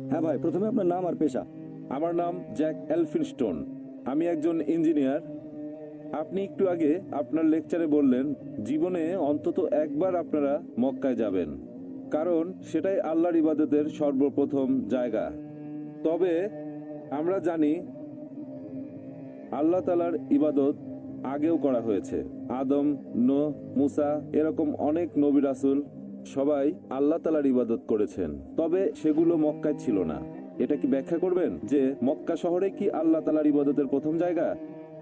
হ্যাঁ ভাই, প্রথমে আপনার নাম আর পেশা। আমার নাম জ্যাক এলফিনস্টোন, আমি একজন ইঞ্জিনিয়ার। আপনি একটু আগে আপনার লেকচারে বললেন জীবনে অন্তত একবার আপনারা মক্কায় যাবেন, কারণ সেটাই আল্লাহর ইবাদতের সর্বপ্রথম জায়গা। তবে আমরা জানি আল্লাহ তাআলার ইবাদত আগেও করা হয়েছে। আদম, নূহ, মুসা, এরকম অনেক নবী রাসূল সবাই আল্লাহ তাআলার ইবাদত করেছেন, তবে সেগুলো মক্কায় ছিল না। এটা কি ব্যাখ্যা করবেন যে মক্কা শহরে কি আল্লাহ তাআলার ইবাদতের প্রথম জায়গা?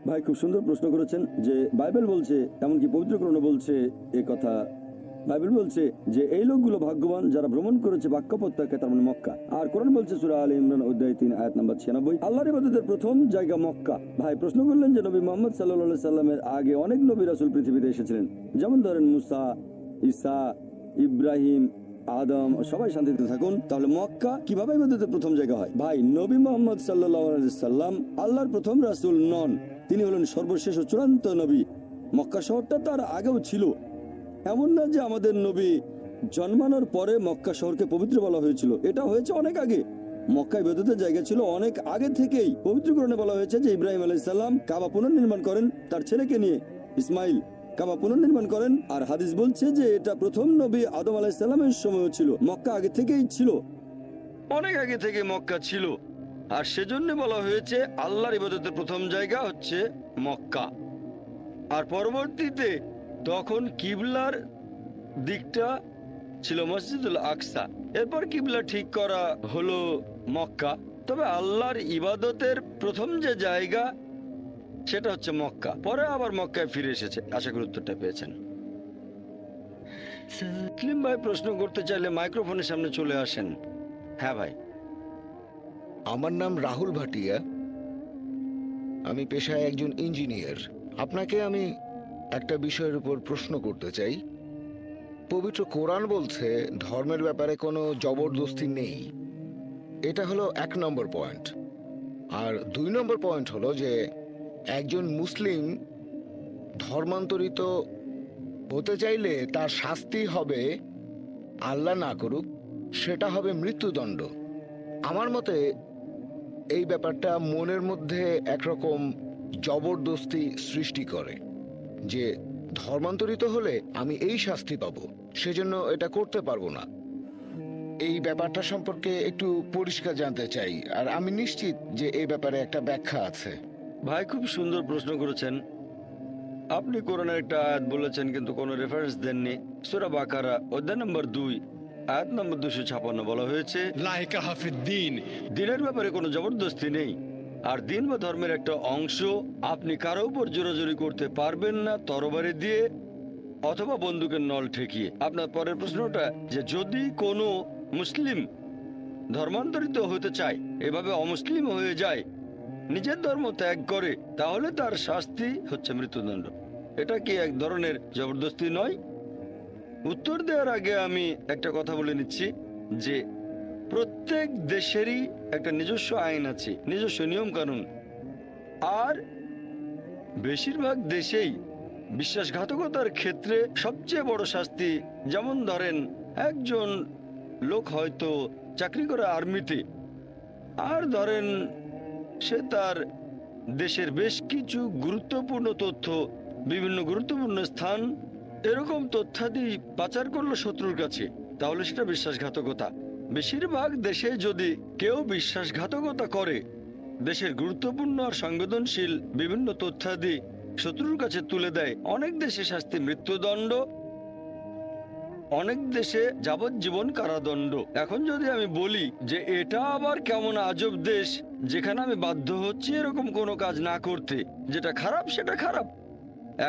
ভাই খুব সুন্দর প্রশ্ন করেছেন। যে বাইবেল বলছে, এমনকি পবিত্র কোরআন বলছে এ কথা। বাইবেল বলছে যে এই লোকগুলো ভাগ্যবান যারা ভ্রমণ করেছে বাক্য প্রত্যাখ্যান, তার মানে মক্কা। আর কোরআন বলছে সূরা আলে ইমরান অধ্যায় 3 আয়াত নম্বর 96, আল্লাহর ইবাদতের প্রথম জায়গা মক্কা। ভাই প্রশ্ন করলেন যে নবী মুহাম্মদ সাল্লাল্লাহু আলাইহি সাল্লামের আগে অনেক নবী রাসূল পৃথিবীতে এসেছিলেন, যেমন ধরেন মুসা, ঈসা, ইব্রাহিম, আদম, সবাই শান্তিতে থাকুন। তাহলে মক্কা কিভাবে ইবাদতের প্রথম জায়গা হয়? ভাই নবী মুহাম্মদ সাল্লাল্লাহু আলাইহি সাল্লাম আল্লাহর প্রথম রাসূল নন, তিনি হলেন সর্বশেষ ও চূড়ান্ত নবী। মক্কা শহরটা তার আগেও ছিল। এমন না যে আমাদের নবী জন্মানোর পরে মক্কা শহরকে পবিত্র বলা হয়েছিল, এটা হয়েছে অনেক আগে। মক্কা ইবাদতের জায়গা ছিল অনেক আগে থেকেই। পবিত্র কোরআনে বলা হয়েছে যে ইব্রাহিম আলাইহিস সালাম কাবা পুনর্নির্মাণ করেন তার ছেলেকে নিয়ে, ইসমাইল কাবা পুনর্নির্মাণ করেন। আর হাদিস বলছে যে এটা প্রথম নবী আদম আলাইহিস সালামের সময়ও ছিল। মক্কা আগে থেকেই ছিল, অনেক আগে থেকে মক্কা ছিল। আর সেজন্য বলা হয়েছে আল্লাহর ইবাদতের প্রথম জায়গা হচ্ছে মক্কা। আর পরবর্তীতে তখন কিবলার দিকটা ছিল মসজিদুল আকসা, এরপর কিবলা ঠিক করা হলো মক্কা। তবে আল্লাহর ইবাদতের প্রথম যে জায়গা সেটা হচ্ছে মক্কা, পরে আবার মক্কায় ফিরে এসেছে। আশা করি উত্তরটা পেয়েছেন। সেলিম ভাই প্রশ্ন করতে চাইলে মাইক্রোফোনের সামনে চলে আসেন। হ্যাঁ ভাই। আমার নাম রাহুল ভাটিয়া, আমি পেশায় একজন ইঞ্জিনিয়ার। আপনাকে আমি একটা বিষয়ের উপর প্রশ্ন করতে চাই। পবিত্র কোরআন বলছে ধর্মের ব্যাপারে কোনো জবরদস্তি নেই, এটা হলো 1 নম্বর পয়েন্ট। আর 2 নম্বর পয়েন্ট হলো যে একজন মুসলিম ধর্মান্তরিত হতে চাইলে তার শাস্তি হবে, আল্লাহ না করুক, সেটা হবে মৃত্যুদণ্ড। আমার মতে এই ব্যাপারটা মনের মধ্যে একরকম জবরদস্তি সৃষ্টি করে যে ধর্মান্তরিত হলে আমি এই শাস্তি পাবো, সেজন্য এটা করতে পারবো না। এই ব্যাপারটা সম্পর্কে একটু পরিষ্কার জানতে চাই, আর আমি নিশ্চিত যে এই ব্যাপারে একটা ব্যাখ্যা আছে। ভাই খুব সুন্দর প্রশ্ন করেছেন। আপনি কোরআনের একটা আয়াত বলেছেন কিন্তু কোনো রেফারেন্স দেননি। সূরা বাকারা অধ্যায় নম্বর 2 আয়াত নম্বর 256 বলা হয়েছে দিনের ব্যাপারে কোনো জবরদস্তি নেই। আর দিন বা ধর্মের একটা অংশ আপনি কারো উপর জোরাজুরি করতে পারবেন না তরবারি দিয়ে অথবা বন্দুকের নল ঠেকিয়ে। আপনার পরের প্রশ্নটা যে যদি কোনো মুসলিম ধর্মান্তরিত হতে চায়, এভাবে অমুসলিম হয়ে যায়, নিজের ধর্ম ত্যাগ করে, তাহলে তার শাস্তি হচ্ছে মৃত্যুদণ্ড। এটা কি এক ধরনের জবরদস্তি নয়? উত্তর দেওয়ার আগে আমি একটা কথা বলে নিচ্ছি যে প্রত্যেক দেশেরই একটা নিজস্ব আইন আছে, নিজস্ব নিয়ম কানুন। আর বেশিরভাগ দেশেই বিশ্বাসঘাতকতার ক্ষেত্রে সবচেয়ে বড় শাস্তি, যেমন ধরেন একজন লোক হয়তো চাকরি করে আর্মিতে, আর ধরেন সে তার দেশের বেশ কিছু গুরুত্বপূর্ণ তথ্য, বিভিন্ন গুরুত্বপূর্ণ স্থান, এরকম তথ্যাদি পাচার করলো শত্রুর কাছে, তাহলে সেটা বিশ্বাসঘাতকতা। বেশিরভাগ দেশে যদি কেউ বিশ্বাসঘাতকতা করে, দেশের গুরুত্বপূর্ণ আর সংবেদনশীল বিভিন্ন তথ্যাদি শত্রুর কাছে তুলে দেয়, অনেক দেশে শাস্তি মৃত্যুদণ্ড, অনেক দেশে যাবজ্জীবন কারাদণ্ড। এখন যদি আমি বলি যে এটা আবার কেমন আজব দেশ যেখানে আমি বাধ্য হচ্ছি এরকম কোনো কাজ না করতে, যেটা খারাপ সেটা খারাপ।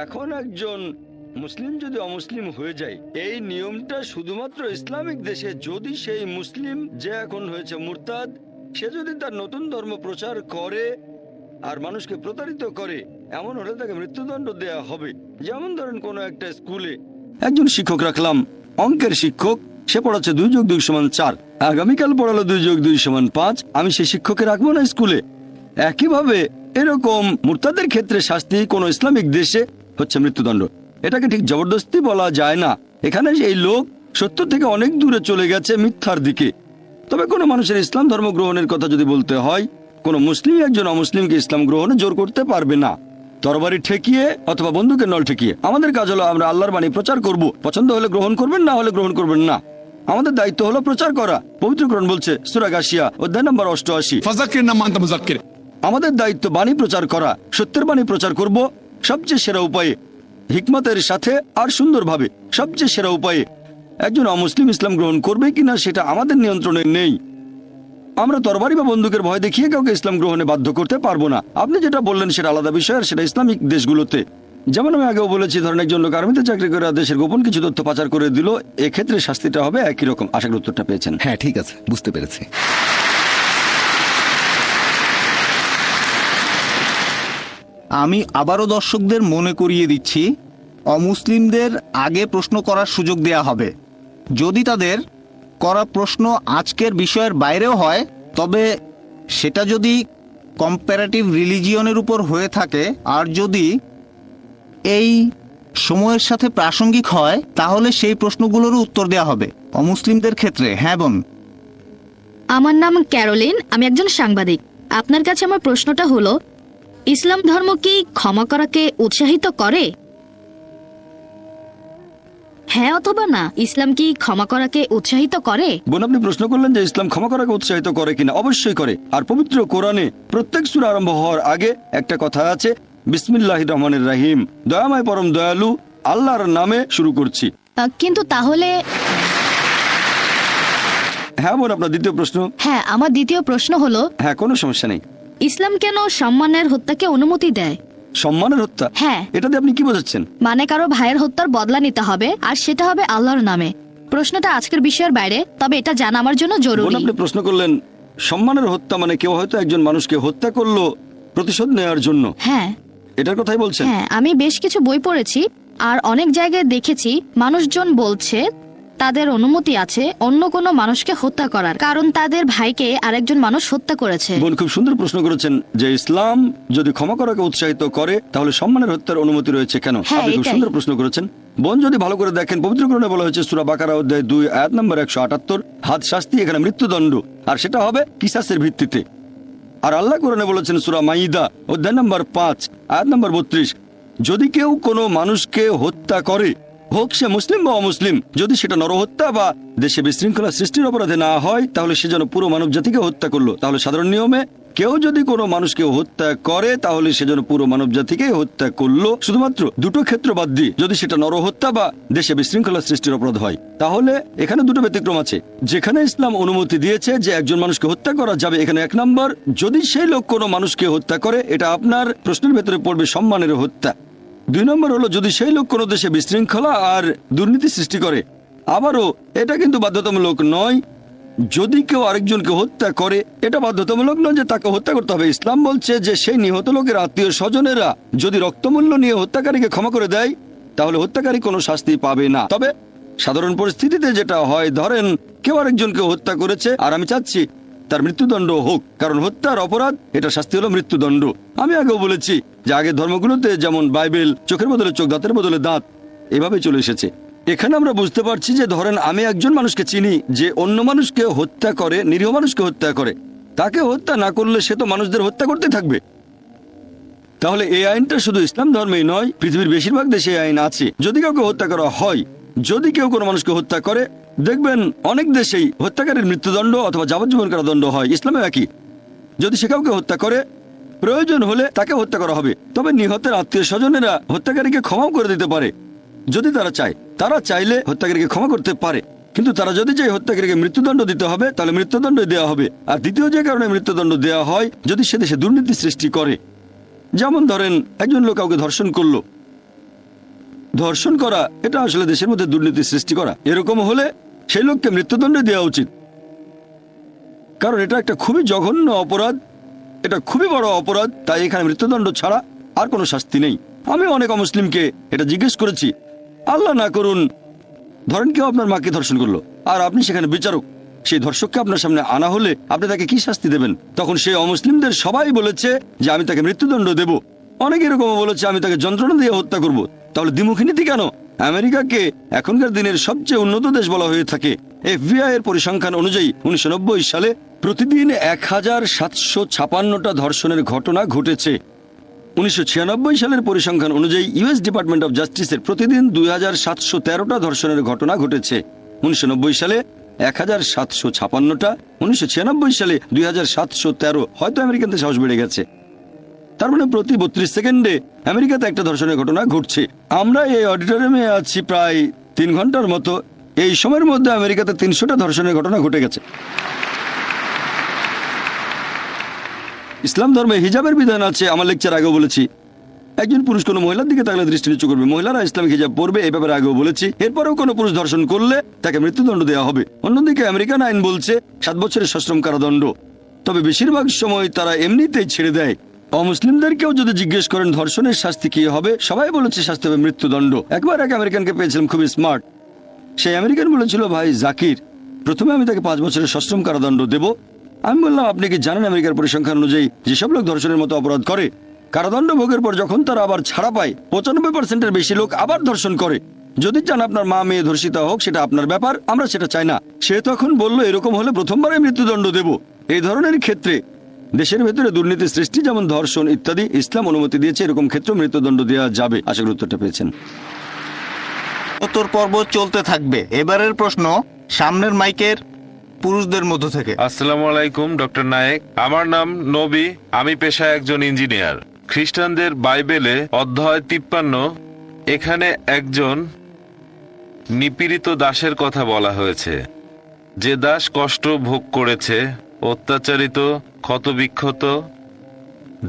এখন একজন মুসলিম যদি অমুসলিম হয়ে যায়, এই নিয়মটা শুধুমাত্র ইসলামিক দেশে। যদি সেই মুসলিম যে এখন হয়েছে মুরতাদ, সে যদি তার নতুন ধর্ম প্রচার করে আর মানুষকে প্রতারিত করে, এমন হলে তাকে মৃত্যুদণ্ড দেয়া হবে। যেমন ধরেন কোনো একটা স্কুলে একজন শিক্ষক রাখলাম, অঙ্কের শিক্ষক, সে পড়াচ্ছে 2 যোগ 2 সমান 4, আগামীকাল পড়ালো 2 যোগ 2 সমান 5, আমি সেই শিক্ষককে রাখবো না স্কুলে। একইভাবে এরকম মুরতাদের ক্ষেত্রে শাস্তি কোনো ইসলামিক দেশে হচ্ছে মৃত্যুদণ্ড। এটাকে ঠিক জবরদস্তি বলা যায় না। এখানে এই লোক সত্য থেকে অনেক দূরে চলে গেছে মিথ্যার দিকে। তবে কোনো মানুষের ইসলাম ধর্ম গ্রহণের কথা যদি বলতে হয়, কোনো মুসলিম একজন অমুসলিমকে ইসলাম গ্রহণে জোর করতে পারবে না, তরবারি ঠেকিয়ে অথবা বন্দুকের নল ঠেকিয়ে। আমাদের কাজ হলো আমরা আল্লাহর বাণী প্রচার করব, পছন্দ হলে গ্রহণ করবেন, না হলে গ্রহণ করবেন না। আমাদের দায়িত্ব হলো প্রচার করা। পবিত্র কোরআন বলছে সূরা গাশিয়া অধ্যায় নম্বর 88, ফাযাক্কির না আনতা মুযাক্কির। আমাদের দায়িত্ব বাণী প্রচার করা, সত্যের বাণী প্রচার করব সবচেয়ে সেরা উপায়ে, হিকমতের সাথে আর সুন্দরভাবে। সবচেয়ে সেরা উপায়ে একজন অমুসলিম ইসলাম গ্রহণ করবে কিনা সেটা আমাদের নিয়ন্ত্রণে নেই। আমরা তরবারি বা বন্দুকের ভয় দেখিয়ে কাউকে ইসলাম গ্রহণে বাধ্য করতে পারবো না। আপনি যেটা বললেন সেটা আলাদা বিষয়, আর সেটা ইসলামিক দেশগুলোতে। যেমন আমি আগেও বলেছি, ধরেন একজন লোক আর্মিতে চাকরি করে দেশের গোপন কিছু তথ্য পাচার করে দিল, এক্ষেত্রে শাস্তিটা হবে একই রকম। আশা করি উত্তরটা পেয়েছেন। হ্যাঁ, ঠিক আছে, বুঝতে পেরেছি। আমি আবারও দর্শকদের মনে করিয়ে দিচ্ছি, অমুসলিমদের আগে প্রশ্ন করার সুযোগ দেয়া হবে। যদি তাদের করা প্রশ্ন আজকের বিষয়ের বাইরেও হয়, তবে সেটা যদি কম্পারেটিভ রিলিজিয়নের উপর হয়ে থাকে আর যদি এই সময়ের সাথে প্রাসঙ্গিক হয়, তাহলে সেই প্রশ্নগুলোরও উত্তর দেয়া হবে অমুসলিমদের ক্ষেত্রে। হ্যাঁ বোন। আমার নাম ক্যারোলিন, আমি একজন সাংবাদিক। আপনার কাছে আমার প্রশ্নটা হলো, ইসলাম ধর্ম কি ক্ষমা করাকে উৎসাহিত করে? হ্যাঁ অথবা না, ইসলাম কি ক্ষমা করাকে উৎসাহিত করে? বোন, আপনি প্রশ্ন করলেন যে ইসলাম ক্ষমা করাকে উৎসাহিত করে কিনা। অবশ্যই করে। আর পবিত্র কোরআনে প্রত্যেক সূরা আরম্ভ হওয়ার আগে একটা কথা আছে, বিসমিল্লাহির রহমানির রহিম, দয়াময় পরম দয়ালু আল্লাহর নামে শুরু করছি। কিন্তু তাহলে হ্যাঁ বোন, আপনার দ্বিতীয় প্রশ্ন। হ্যাঁ, আমার দ্বিতীয় প্রশ্ন হলো, হ্যাঁ, কোনো সমস্যা নেই। ইসলাম কেন সম্মানের হত্যাকে অনুমতি দেয়? সম্মানের হত্যা? হ্যাঁ। এটাতে আপনি কি বোঝাচ্ছেন? মানে কারো ভাইয়ের হত্যার বদলা নিতে হবে, আর সেটা হবে আল্লাহর নামে। প্রশ্নটা আজকের বিষয়ের বাইরে, তবে এটা জানা আমার জন্য বোন, জরুরি। আপনি প্রশ্ন করলেন সম্মানের হত্যা মানে কেউ হয়তো একজন মানুষকে হত্যা করলো প্রতিশোধ নেওয়ার জন্য, হ্যাঁ এটার কথাই বলছেন? হ্যাঁ, আমি বেশ কিছু বই পড়েছি আর অনেক জায়গায় দেখেছি মানুষজন বলছে তাদের অনুমতি আছে অন্য কোনো মানুষকে হত্যা করার, কারণ তাদের ভাইকে আরেকজন মানুষ হত্যা করেছে। বোন, খুব সুন্দর প্রশ্ন করেছেন যে ইসলাম যদি ক্ষমা করাকে উৎসাহিত করে তাহলে সম্মানের হত্যার অনুমতি রয়েছে কেন। হ্যাঁ, আপনি খুব এটাই। সুন্দর প্রশ্ন করেছেন। বোন, যদি ভালো করে দেখেন, পবিত্র কোরআনে বলা হয়েছে সূরা বাকারা অধ্যায় 2 আয়াত নম্বর 178, হাদ শাস্তি, এখানে মৃত্যুদণ্ড, আর সেটা হবে কিসাসের ভিত্তিতে। আর আল্লাহ কোরআনে বলেছেন সূরা মাইদা অধ্যায় নম্বর 5 আয়াত নম্বর 32, যদি কেউ কোনো মানুষকে হত্যা করে, হোক সে মুসলিম বা অমুসলিম, যদি সেটা নরহত্যা বা দেশে বিশৃঙ্খলা সৃষ্টির অপরাধে না হয়, তাহলে সে যেন পুরো মানব জাতিকে হত্যা করলো। তাহলে সাধারণ নিয়মে কেউ যদি কোনো মানুষকে হত্যা করে তাহলে সে যেন পুরো মানব জাতিকে হত্যা করলো, শুধুমাত্র দুটো ক্ষেত্র বাদ দিয়ে, যদি সেটা নরহত্যা বা দেশে বিশৃঙ্খলা সৃষ্টির অপরাধ হয়। তাহলে এখানে দুটো ব্যতিক্রম আছে। যেখানে ইসলাম অনুমতি দিয়েছে যে একজন মানুষকে হত্যা করা যাবে, এখানে 1 নম্বর, যদি সেই লোক কোনো মানুষকে হত্যা করে, এটা আপনার প্রশ্নের ভেতরে পড়বে সম্মানের হত্যা। 2 নম্বর হলো যদি সেই লোক কোনো দেশে বিশৃঙ্খলা আর দুর্নীতি সৃষ্টি করে। আবারও এটা কিন্তু বাধ্যতামূলক নয়। যদি কেউ আরেকজনকে হত্যা করে, এটা বাধ্যতামূলক নয় যে তাকে হত্যা করতে হবে। ইসলাম বলছে যে সেই নিহত লোকের আত্মীয় স্বজনেরা যদি রক্তমূল্য নিয়ে হত্যাকারীকে ক্ষমা করে দেয় তাহলে হত্যাকারী কোনো শাস্তি পাবে না। তবে সাধারণ পরিস্থিতিতে যেটা হয়, ধরেন কেউ আরেকজনকে হত্যা করেছে আর আমি চাচ্ছি তার মৃত্যুদণ্ড হোক, কারণ হত্যার অপরাধ, এটা শাস্তি হলো মৃত্যুদণ্ড। আমি আগেও বলেছি যে আগের ধর্মগুলোতে যেমন বাইবেল চোখের বদলে চোখ, দাঁতের বদলে দাঁত, এভাবে চলে এসেছে। এখানে আমরা বুঝতে পারছি যে ধরেন আমি একজন মানুষকে চিনি যে অন্য মানুষকে হত্যা করে, নিরীহ মানুষকে হত্যা করে, তাকে হত্যা না করলে সে তো মানুষদের হত্যা করতে থাকবে। তাহলে এই আইনটা শুধু ইসলাম ধর্মেই নয়, পৃথিবীর বেশিরভাগ দেশে এই আইন আছে। যদি কাউকে হত্যা করা হয়, যদি কেউ কোনো মানুষকে হত্যা করে, দেখবেন অনেক দেশেই হত্যাকারীর মৃত্যুদণ্ড অথবা যাবজ্জীবন কারাদণ্ড হয়। ইসলামে একই। যদি সে কাউকে হত্যা করে, প্রয়োজন হলে তাকে হত্যা করা হবে। তবে নিহতের আত্মীয় স্বজনেরা হত্যাকারীকে ক্ষমাও করে দিতে পারে যদি তারা চায়। তারা চাইলে হত্যাকারীকে ক্ষমা করতে পারে, কিন্তু তারা যদি চায় হত্যাকারীকে মৃত্যুদণ্ড দিতে হবে তাহলে মৃত্যুদণ্ড দেওয়া হবে। আর দ্বিতীয় যে কারণে মৃত্যুদণ্ড দেওয়া হয়, যদি সে দেশে দুর্নীতি সৃষ্টি করে। যেমন ধরেন একজন লোক কাউকে ধর্ষণ করলো, ধর্ষণ করা এটা আসলে দেশের মধ্যে দুর্নীতি সৃষ্টি করা। এরকম হলে সেই লোককে মৃত্যুদণ্ড দেওয়া উচিত, কারণ এটা একটা খুবই জঘন্য অপরাধ, এটা খুবই বড় অপরাধ। তাই এখানে মৃত্যুদণ্ড ছাড়া আর কোনো শাস্তি নেই। আমি অনেক অমুসলিমকে এটা জিজ্ঞেস করেছি, আল্লাহ না করুন ধরেন কেউ আপনার মাকে ধর্ষণ করলো আর আপনি সেখানে বিচারক, সেই ধর্ষককে আপনার সামনে আনা হলে আপনি তাকে কি শাস্তি দেবেন? তখন সেই অমুসলিমদের সবাই বলেছে যে আমি তাকে মৃত্যুদণ্ড দেব। অনেক এরকম বলেছে আমি তাকে যন্ত্রণা দিয়ে হত্যা করব। তাহলে দ্বিমুখী নীতি কেন? আমেরিকাকে এখনকার দিনের সবচেয়ে উন্নত দেশ বলা হয়ে থাকে, FBI এর পরিসংখ্যান অনুযায়ী 1990 সালে প্রতিদিন 1756টা ধর্ষণের ঘটনা ঘটেছে। 1996 সালের পরিসংখ্যান অনুযায়ী US ডিপার্টমেন্ট অফ জাস্টিসের প্রতিদিন 2713টা ধর্ষণের ঘটনা ঘটেছে। 1990 সালে 1756টা, 1996 সালে 2713। হয়তো আমেরিকাতে সাহস বেড়ে গেছে। তার মানে প্রতি 32 সেকেন্ডে আমেরিকাতে একটা ধর্ষণের ঘটনা ঘটছে। আমরা এই অডিটোরিয়ামে আছি প্রায় 3 ঘন্টার মতো। এই সময়ের মধ্যে আমেরিকাতে 300টা ধর্ষণের ঘটনা ঘটে গেছে। ইসলাম ধর্মে হিজাবের বিধান আছে, আমার লেকচার আগেও বলেছি। একজন পুরুষ কোনো মহিলার দিকে তাহলে দৃষ্টি নিচু করবে, মহিলারা ইসলামিক হিজাব পরবে, এই ব্যাপারে আগেও বলেছি। এরপরেও কোনো পুরুষ ধর্ষণ করলে তাকে মৃত্যুদণ্ড দেওয়া হবে। অন্যদিকে আমেরিকান আইন বলছে 7 বছরের সশ্রম কারাদণ্ড। তবে বেশিরভাগ সময় তারা এমনিতেই ছেড়ে দেয়। অমুসলিমদেরকেও যদি জিজ্ঞেস করেন ধর্ষণের শাস্তি কি হবে, সবাই বলেছে শাস্তি হবে মৃত্যুদণ্ড। একবার এক আমেরিকানকে পেয়েছিলাম, খুবই স্মার্ট। সেই আমেরিকান বলেছিল, ভাই জাকির, প্রথমে আমি তাকে 5 বছরের সশ্রম কারাদণ্ড দেব। আমি বললাম, আপনি কি জানেন আমেরিকার পরিসংখ্যান অনুযায়ী যেসব লোক ধর্ষণের মতো অপরাধ করে, কারাদণ্ড ভোগের পর যখন তারা আবার ছাড়া পায় 95%-এর বেশি লোক আবার ধর্ষণ করে। যদি চান আপনার মা মেয়ে ধর্ষিতা হোক, সেটা আপনার ব্যাপার, আমরা সেটা চাই না। সে তখন বলল, এরকম হলে প্রথমবারে মৃত্যুদণ্ড দেব। এই ধরনের ক্ষেত্রে দেশের ভেতরে দুর্নীতি সৃষ্টি, যেমন ধর্ষণ ইত্যাদি, ইসলাম অনুমতি দিয়েছে। এরকম ক্ষেত্রে মৃত্যুদণ্ড দেওয়া যাবে। আশা করি উত্তরটা পেয়েছেন। উত্তর পর্ব চলতে থাকবে। এবারের প্রশ্ন সামনের মাইকের পুরুষদের মধ্য থেকে। আসসালামু আলাইকুম ডক্টর নায়েক, আমার নাম নবী, আমি পেশায় একজন ইঞ্জিনিয়ার। খ্রিস্টানদের বাইবেলে অধ্যায় 53 এখানে একজন নিপীড়িত দাসের কথা বলা হয়েছে, যে দাস কষ্ট ভোগ করেছে, অত্যাচারিত, ক্ষতবিক্ষত,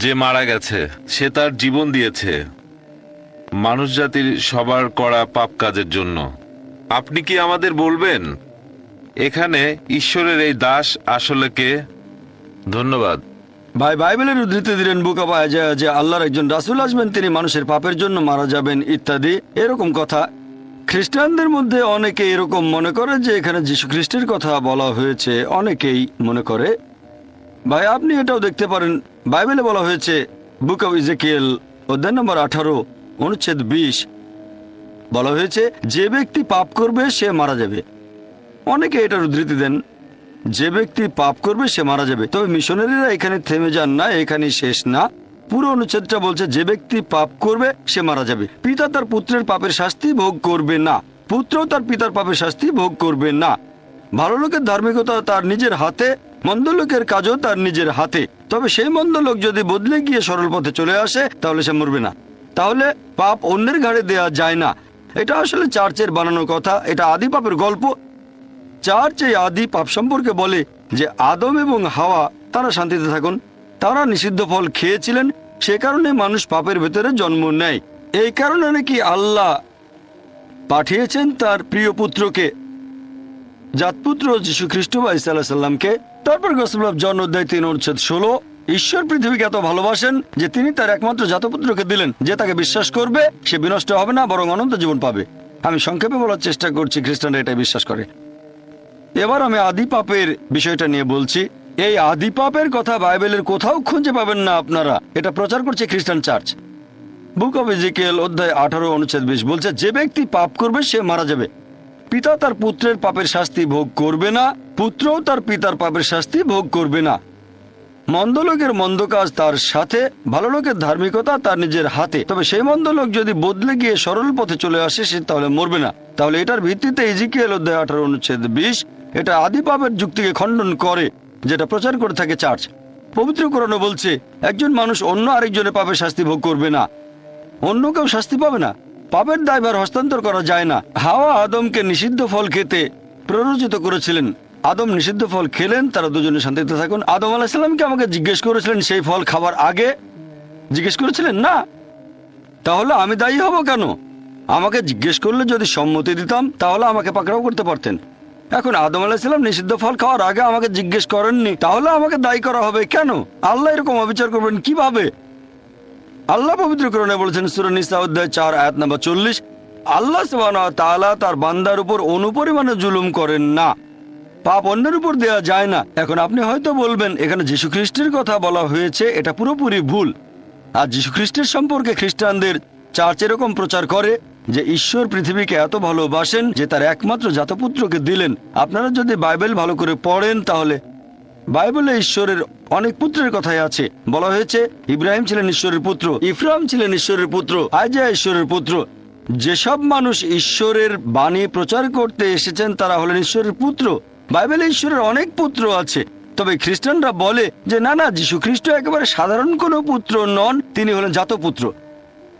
যে মারা গেছে, সে তার জীবন দিয়েছে মানুষ জাতির সবার করা পাপ কাজের জন্য। আপনি কি আমাদের বলবেন এখানে ঈশ্বরের এই দাস আসলে কে? ধন্যবাদ। ভাই বাইবেলের উদ্ধৃতি দিলেন বুক অফ আইজায়া যে আল্লাহর একজন রাসূল আসবেন, তিনি মানুষের পাপের জন্য মারা যাবেন ইত্যাদি, এরকম কথা। খ্রিস্টানদের মধ্যে অনেকে এরকম মনে করে যে এখানে যীশু খ্রিস্টের কথা বলা হয়েছে, অনেকেই মনে করে। ভাই আপনি এটাও দেখতে পারেন, বাইবেলে বলা হয়েছে বুক অফ ইজেকিয়েল অধ্যায় নম্বর 18 অনুচ্ছেদ 20 বলা হয়েছে, যে ব্যক্তি পাপ করবে সে মারা যাবে। অনেকে এটার উদ্ধৃতি দেন, যে ব্যক্তি পাপ করবে সে মারা যাবে। তবে মিশনারিরা এখানে থেমে যান না, এখানে শেষ না। পুরো অনুচ্ছেদটা বলছে যে ব্যক্তি পাপ করবে সে মারা যাবে। পিতা তার পুত্রের পাপের শাস্তি ভোগ করবে না, পুত্রও তার পিতার পাপের শাস্তি ভোগ করবে না। ভালো লোকের ধার্মিকতা তার নিজের হাতে, মন্দ লোকের কাজও তার নিজের হাতে। তবে সেই মন্দ লোক যদি বদলে গিয়ে সরল পথে চলে আসে, তাহলে সে মরবে না। তাহলে পাপ অন্যের ঘাড়ে দেয়া যায় না। এটা আসলে চার্চের বানানো কথা, এটা আদি পাপের গল্প। চার্চ এই আদি পাপ সম্পর্কে বলে যে আদম এবং হাওয়া তারা শান্তিতে থাকুন, তারা নিষিদ্ধ ফল খেয়েছিলেন, সে কারণে মানুষ পাপের ভেতরে জন্ম নেয়। এই কারণে নাকি আল্লাহ পাঠিয়েছেন তার প্রিয় পুত্রকে, জাতপুত্র যীশু খ্রিস্ট বা ঈসা আলাইহিস সালামকে। তারপর গসপেল অফ জন অধ্যায় 3 অনুচ্ছেদ 16, ঈশ্বর পৃথিবীকে এত ভালোবাসেন যে তিনি তার একমাত্র জাতপুত্রকে দিলেন, যে তাকে বিশ্বাস করবে সে বিনষ্ট হবে না, বরং অনন্ত জীবন পাবে। আমি সংক্ষেপে বলার চেষ্টা করছি, খ্রিস্টানরা এটাই বিশ্বাস করে। এবার আমি আদি পাপের বিষয়টা নিয়ে বলছি। এই আদি পাপের কথা বাইবেলের কোথাও খুঁজে পাবেন না আপনারা, এটা প্রচার করছে খ্রিস্টান চার্চ। বুক অফ ইজিকিয়েল অধ্যায় 18 অনুচ্ছেদ 20 বলছে, যে ব্যক্তি পাপ করবে সে মারা যাবে। পিতা তার পুত্রের পাপের শাস্তি ভোগ করবে না, পুত্রও তার পিতার পাপের শাস্তি ভোগ করবে না। মন্দ লোকের মন্দ কাজ তার সাথে, ভালো লোকের ধার্মিকতা তার নিজের হাতে। তবে সেই মন্দ লোক যদি বদলে গিয়ে সরল পথে চলে আসে, সে তাহলে মরবে না। তাহলে এটার ভিত্তিতে ইজিকিয়েল অধ্যায় 18 অনুচ্ছেদ 20 এটা আদি পাপের যুক্তিকে খণ্ডন করে, যেটা প্রচার করে থাকে চার্চ। পবিত্র কোরআনে বলছে একজন মানুষ অন্য আরেকজনের পাপের শাস্তি ভোগ করবে না, অন্য কেউ শাস্তি পাবে না। পাপের দায়ভার হস্তান্তর করা যায় না। হাওয়া আদমকে নিষিদ্ধ ফল খেতে প্ররোচিত করেছিলেন, আদম নিষিদ্ধ ফল খেলেন, তারা দুজনে শান্তিতে থাকুন। আদম আলাইহিস সালামকে আমাকে জিজ্ঞেস করেছিলেন সেই ফল খাবার আগে? জিজ্ঞেস করেছিলেন না। তাহলে আমি দায়ী হব কেন? আমাকে জিজ্ঞেস করলে যদি সম্মতি দিতাম, তাহলে আমাকে পাকড়াও করতে পারতেন। এখন আদম আলাইহিস সালাম নিষিদ্ধ ফল খাওয়ার আগে আমাকে জিজ্ঞেস করেননি, তাহলে আমাকে দায়ী করা হবে কেন? আল্লাহ এরকম অবিচার করবেন কিভাবে? আল্লাহ পবিত্র কোরআনে বলেছেন সূরা নিসা অধ্যায় 4 আয়াত নম্বর 40, আল্লাহ সুবহানাহু ওয়া তাআলা তার বান্দার উপর অনুপরিমাণে জুলুম করেন না। পাপ অন্যের উপর দেয়া যায় না। এখন আপনি হয়তো বলবেন এখানে যীশু খ্রিস্টের কথা বলা হয়েছে, এটা পুরোপুরি ভুল। আর যীশু খ্রিস্টের সম্পর্কে খ্রিস্টানদের চার্চ এরকম প্রচার করে যে ঈশ্বর পৃথিবীকে এত ভালোবাসেন যে তার একমাত্র জাতপুত্রকে দিলেন। আপনারা যদি বাইবেল ভালো করে পড়েন তাহলে বাইবেলে ঈশ্বরের অনেক পুত্রের কথাই আছে। বলা হয়েছে ইব্রাহিম ছিলেন ঈশ্বরের পুত্র, ইফরাইম ছিলেন ঈশ্বরের পুত্র, আইজায়া ঈশ্বরের পুত্র। যেসব মানুষ ঈশ্বরের বাণী প্রচার করতে এসেছেন তারা হলেন ঈশ্বরের পুত্র। বাইবেলে ঈশ্বরের অনেক পুত্র আছে, তবে খ্রিস্টানরা বলে যে না না, যীশু খ্রিস্ট একেবারে সাধারণ কোনো পুত্র নন, তিনি হলেন জাতপুত্র।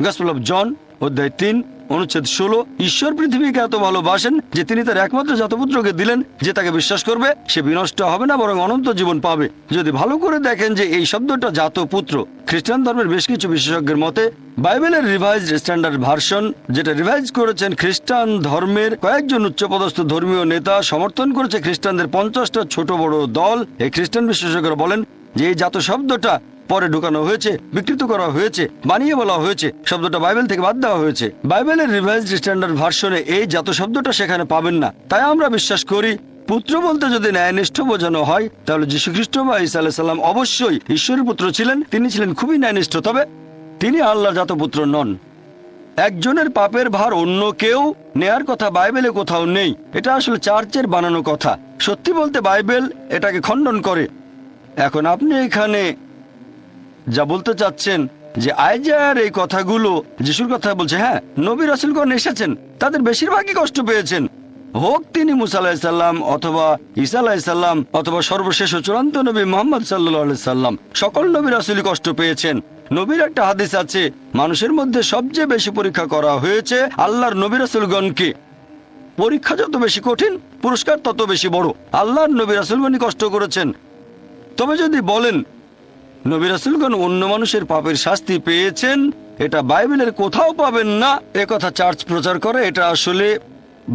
গসপেল অফ জন অধ্যায় 3 অনুচ্ছেদ 16, ঈশ্বর পৃথিবীকে এত ভালোবাসেন যে তিনি তার একমাত্র জাতপুত্রকে দিলেন, যে তাকে বিশ্বাস করবে সে বিনষ্ট হবে না বরং অনন্ত জীবন পাবে। যদি ভালো করে দেখেন যে এই শব্দটা জাতপুত্র, খ্রিস্টান ধর্মের বেশ কিছু বিশেষজ্ঞের মতে বাইবেলের রিভাইজড স্ট্যান্ডার্ড ভার্সন, যেটা রিভাইজ করেছেন খ্রিস্টান ধর্মের কয়েকজন উচ্চপদস্থ ধর্মীয় নেতা, সমর্থন করেছে খ্রিস্টানদের 50টা ছোট বড় দল। এই খ্রিস্টান বিশেষজ্ঞরা বলেন যে এই জাত শব্দটা পরে ঢুকানো হয়েছে, বিকৃত করা হয়েছে, বানিয়ে বলা হয়েছে, শব্দটা বাইবেল থেকে বাদ দেওয়া হয়েছে। বাইবেলের রিভাইজড স্ট্যান্ডার্ড ভার্সনে এই জাত শব্দটা সেখানে পাবেন না। তাই আমরা বিশ্বাস করি পুত্র বলতে যদি ন্যায়নিষ্ঠ বোঝানো হয় তাহলে যীশু খ্রিস্ট বা ঈসা আলাইহিস সালাম অবশ্যই ঈশ্বরের পুত্র ছিলেন। তিনি ছিলেন খুবই ন্যায়নিষ্ঠ, তবে তিনি আল্লাহর জাতপুত্র নন। একজনের পাপের ভার অন্য কেউ নেয়ার কথা বাইবেলে কোথাও নেই। এটা আসলে চার্চের বানানো কথা। সত্যি বলতে বাইবেল এটাকে খণ্ডন করে। এখন আপনি এখানে যা বলতে চাচ্ছেন যে আইজায়ার এই কথাগুলো যিশুর কথা বলছে, হ্যাঁ, নবী রাসূলগণ এসেছেন, তাদের বেশিরভাগই কষ্ট পেয়েছেন, হোক তিনি মুসা আলাইহিস সালাম অথবা ঈসা আলাইহিস সালাম অথবা সর্বশেষ ও চূড়ান্ত নবী মুহাম্মদ সাল্লাল্লাহু আলাইহি সাল্লাম। সকল নবী রাসূলই কষ্ট পেয়েছেন। নবীর একটা হাদিস আছে, মানুষের মধ্যে সবচেয়ে বেশি পরীক্ষা করা হয়েছে আল্লাহর নবী রাসূলগণকে। পরীক্ষা যত বেশি কঠিন, পুরস্কার তত বেশি বড়। আল্লাহর নবী রাসূলগণই কষ্ট করেছেন। তবে যদি বলেন নবী রাসূলগণ অন্য মানুষের পাপের শাস্তি পেয়েছেন, এটা বাইবেলের কোথাও পাবেন না, এ কথা চার্চ প্রচার করে। এটা আসলে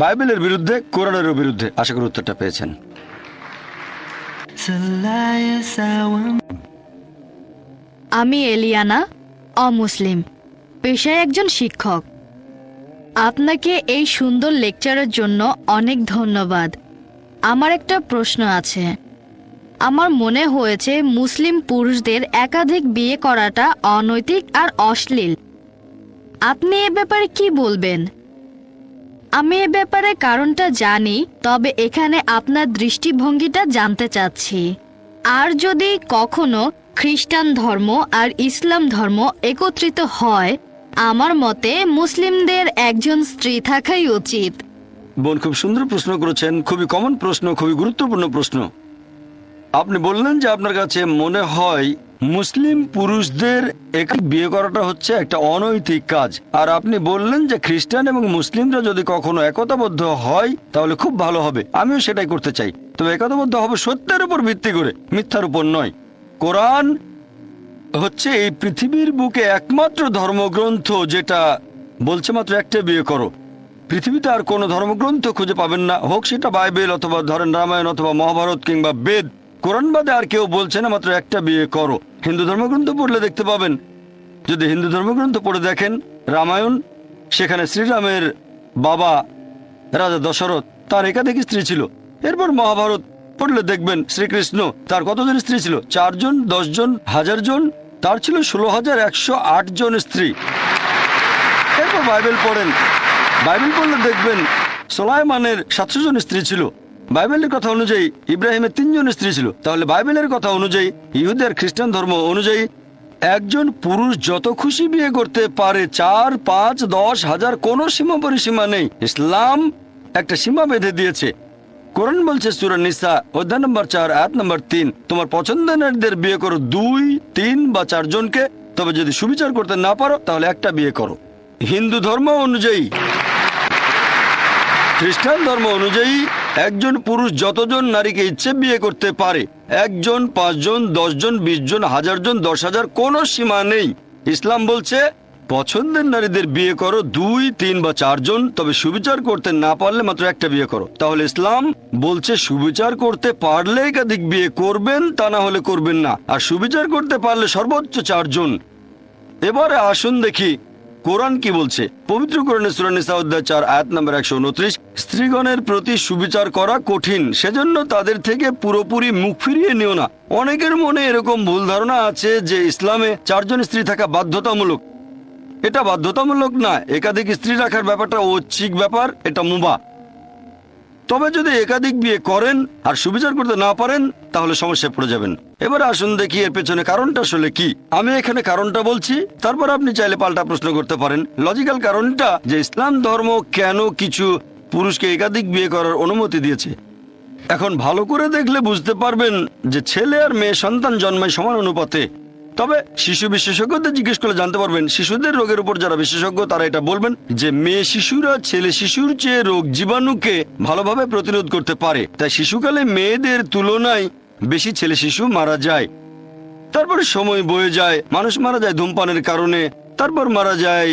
বাইবেলের বিরুদ্ধে, কোরআনেরও বিরুদ্ধে। আশা করি উত্তরটা পেয়েছেন। আমি এলিয়ানা, অমুসলিম, পেশায় একজন শিক্ষক। আপনাকে এই সুন্দর লেকচারের জন্য অনেক ধন্যবাদ। আমার একটা প্রশ্ন আছে। আমার মনে হয়েছে মুসলিম পুরুষদের একাধিক বিয়ে করাটা অনৈতিক আর অশ্লীল। আপনি এ ব্যাপারে কি বলবেন? আমি এ ব্যাপারে কারণটা জানি, তবে এখানে আপনার দৃষ্টিভঙ্গিটা জানতে চাচ্ছি। আর যদি কখনো খ্রিস্টান ধর্ম আর ইসলাম ধর্ম একত্রিত হয়, আমার মতে মুসলিমদের একজন স্ত্রী থাকাই উচিত। বোন, খুব সুন্দর প্রশ্ন করেছেন, খুবই কমন প্রশ্ন, খুবই গুরুত্বপূর্ণ প্রশ্ন। আপনি বললেন যে আপনার কাছে মনে হয় মুসলিম পুরুষদের একাধিক বিয়ে করাটা হচ্ছে একটা অনৈতিক কাজ, আর আপনি বললেন যে খ্রিস্টান এবং মুসলিমরা যদি কখনো একতাবদ্ধ হয় তাহলে খুব ভালো হবে। আমিও সেটাই করতে চাই, তবে একতাবদ্ধ হবে সত্যের উপর ভিত্তি করে, মিথ্যার উপর নয়। কোরআন হচ্ছে এই পৃথিবীর বুকে একমাত্র ধর্মগ্রন্থ যেটা বলছে মাত্র একটা বিয়ে করো। পৃথিবীতে আর কোনো ধর্মগ্রন্থ খুঁজে পাবেন না, হোক সেটা বাইবেল অথবা ধরেন রামায়ণ অথবা মহাভারত কিংবা বেদ। কোরআন বাদে আর কেউ বলছে না মাত্র একটা বিয়ে করো। হিন্দু ধর্মগ্রন্থ পড়লে দেখতে পাবেন, যদি হিন্দু ধর্মগ্রন্থ পড়ে দেখেন রামায়ণ, সেখানে শ্রীরামের বাবা রাজা দশরথ, তার একাধিক স্ত্রী ছিল। এরপর মহাভারত পড়লে দেখবেন শ্রীকৃষ্ণ, তার কতজন স্ত্রী ছিল? 4 জন, 10 জন, 1000 জন, তার ছিল 16,108 জন স্ত্রী। এরপর বাইবেল পড়েন, বাইবেল পড়লে দেখবেন সুলাইমানের 700 জন স্ত্রী ছিল। বাইবেলের কথা অনুযায়ী ইব্রাহিমের 3 জন স্ত্রী ছিল। তাহলে বাইবেলের কথা অনুযায়ী, ইহুদি আর খ্রিস্টান ধর্ম অনুযায়ী একজন পুরুষ যত খুশি বিয়ে করতে পারে, 4, 5, 10, 1000, কোনো সীমা পরিসীমা নেই। ইসলাম একটা সীমা বেঁধে দিয়েছে। কোরআন বলছে সূরা নিসা অধ্যায় নম্বর 4 আয়াত নম্বর 3, তোমার পছন্দের নারীদের বিয়ে করো 2, 3 বা 4 জনকে, তবে যদি সুবিচার করতে না পারো তাহলে একটা বিয়ে করো। হিন্দু ধর্ম অনুযায়ী, খ্রিস্টান ধর্ম অনুযায়ী একজন পুরুষ যতজন নারীকে ইচ্ছে বিয়ে করতে পারে, 1 জন, 5 জন, 10 জন, 20 জন, 1000 জন, 10,000, কোনো সীমা নেই। ইসলাম বলছে পছন্দের নারীদের বিয়ে করো 2, 3 বা 4 জন, তবে সুবিচার করতে না পারলে মাত্র একটা বিয়ে করো। তাহলে ইসলাম বলছে সুবিচার করতে পারলে একাধিক বিয়ে করবেন, তা না হলে করবেন না, আর সুবিচার করতে পারলে সর্বোচ্চ 4 জন। এবারে আসুন দেখি কোরআন কি বলছে। পবিত্র কোরআনে সূরা নিসা অধ্যায় 4 আয়াত নম্বর 129, স্ত্রীগণের প্রতি সুবিচার করা কঠিন, সেজন্য তাদের থেকে পুরোপুরি মুখ ফিরিয়ে নিও না। অনেকের মনে এরকম ভুল ধারণা আছে যে ইসলামে 4 জন স্ত্রী থাকা বাধ্যতামূলক। এটা বাধ্যতামূলক না, একাধিক স্ত্রী রাখার ব্যাপারটা ঐচ্ছিক ব্যাপার, এটা মুবাহ। তবে যদি একাধিক বিয়ে করেন আর সুবিচার করতে না পারেন তাহলে সমস্যায় পড়ে যাবেন। এবার আসুন দেখি এর পেছনে কারণটা আসলে কি। আমি এখানে কারণটা বলছি, তারপর আপনি চাইলে পাল্টা প্রশ্ন করতে পারেন। লজিক্যাল কারণটা যে ইসলাম ধর্ম কেন কিছু পুরুষকে একাধিক বিয়ে করার অনুমতি দিয়েছে। এখন ভালো করে দেখলে বুঝতে পারবেন যে ছেলে আর মেয়ে সন্তান জন্মায় সমান অনুপাতে। তবে শিশু বিশেষজ্ঞদের জিজ্ঞেস করলে জানতে পারবেন, শিশুদের রোগের উপর যারা বিশেষজ্ঞ তারা এটা বলবেন যে মেয়ে শিশুরা ছেলে শিশুর চেয়ে রোগ জীবাণুকে ভালোভাবে প্রতিরোধ করতে পারে। তাই শিশুকালে মেয়েদের তুলনায় বেশি ছেলে শিশু মারা যায়। তারপরে সময় বয়ে যায়, মানুষ মারা যায় ধূমপানের কারণে, তারপর মারা যায়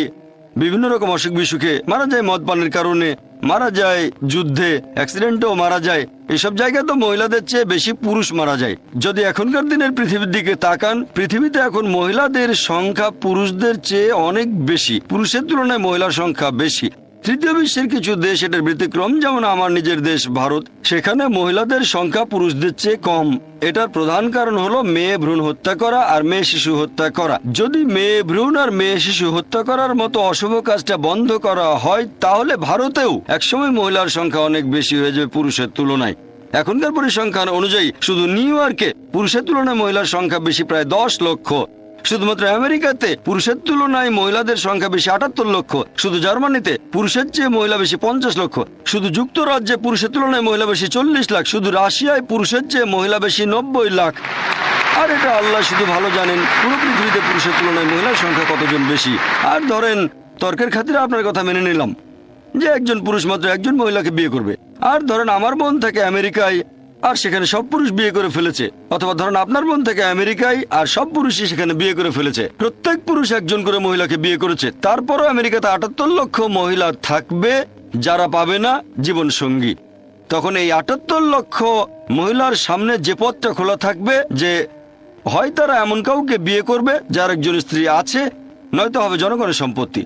বিভিন্ন রকম অসুখ বিসুখে, মারা যায় মদ পানের কারণে, মারা যায় যুদ্ধে, অ্যাক্সিডেন্টেও মারা যায়। এসব জায়গায় তো মহিলাদের চেয়ে বেশি পুরুষ মারা যায়। যদি এখনকার দিনের পৃথিবীর দিকে তাকান, পৃথিবীতে এখন মহিলাদের সংখ্যা পুরুষদের চেয়ে অনেক বেশি, পুরুষের তুলনায় মহিলার সংখ্যা বেশি। তৃতীয় বিশ্বের কিছু দেশ এটার ব্যতিক্রম, যেমন আমার নিজের দেশ ভারত, সেখানে মহিলাদের সংখ্যা পুরুষদের চেয়ে কম। এটার প্রধান কারণ হলো মেয়ে ভ্রূণ হত্যা করা আর মেয়ে শিশু হত্যা করা। যদি মেয়ে ভ্রূণ আর মেয়ে শিশু হত্যা করার মতো অশুভ কাজটা বন্ধ করা হয় তাহলে ভারতেও একসময় মহিলার সংখ্যা অনেক বেশি হয়ে যাবে পুরুষের তুলনায়। এখনকার পরিসংখ্যান অনুযায়ী শুধু নিউ ইয়র্কে পুরুষের তুলনায় মহিলার সংখ্যা বেশি প্রায় 10 লক্ষ। শুধুমাত্র আমেরিকাতে পুরুষের তুলনায় মহিলাদের সংখ্যা বেশি 78 লক্ষ। শুধু জার্মানিতে পুরুষের চেয়ে মহিলা বেশি 50 লক্ষ। শুধু যুক্তরাজ্যে পুরুষের তুলনায় মহিলা বেশি 40 লাখ। শুধু রাশিয়ায় পুরুষের চেয়ে মহিলা বেশি 90 লাখ। আর এটা আল্লাহ শুধু ভালো জানেন পুরো পৃথিবীতে পুরুষের তুলনায় মহিলার সংখ্যা কতজন বেশি। আর ধরেন তর্কের খাতিরে আপনার কথা মেনে নিলাম যে একজন পুরুষ মাত্র একজন মহিলাকে বিয়ে করবে। আর ধরেন আমার বোন থাকে আমেরিকায় আর সেখানে সব পুরুষ বিয়ে করে ফেলেছে, অথবা ধরেন আপনার বোন থেকে আমেরিকায় আর সব পুরুষই সেখানে বিয়ে করে ফেলেছে। প্রত্যেক পুরুষ একজন করে মহিলাকে বিয়ে করেছে। তারপরও আমেরিকাতে 78 লক্ষ মহিলা থাকবে যারা পাবে না জীবন সঙ্গী। তখন এই 78 লক্ষ মহিলার সামনে যে পথটা খোলা থাকবে যে হয় তারা এমন কাউকে বিয়ে করবে যার একজন স্ত্রী আছে, নয়তো হবে জনগণের সম্পত্তি।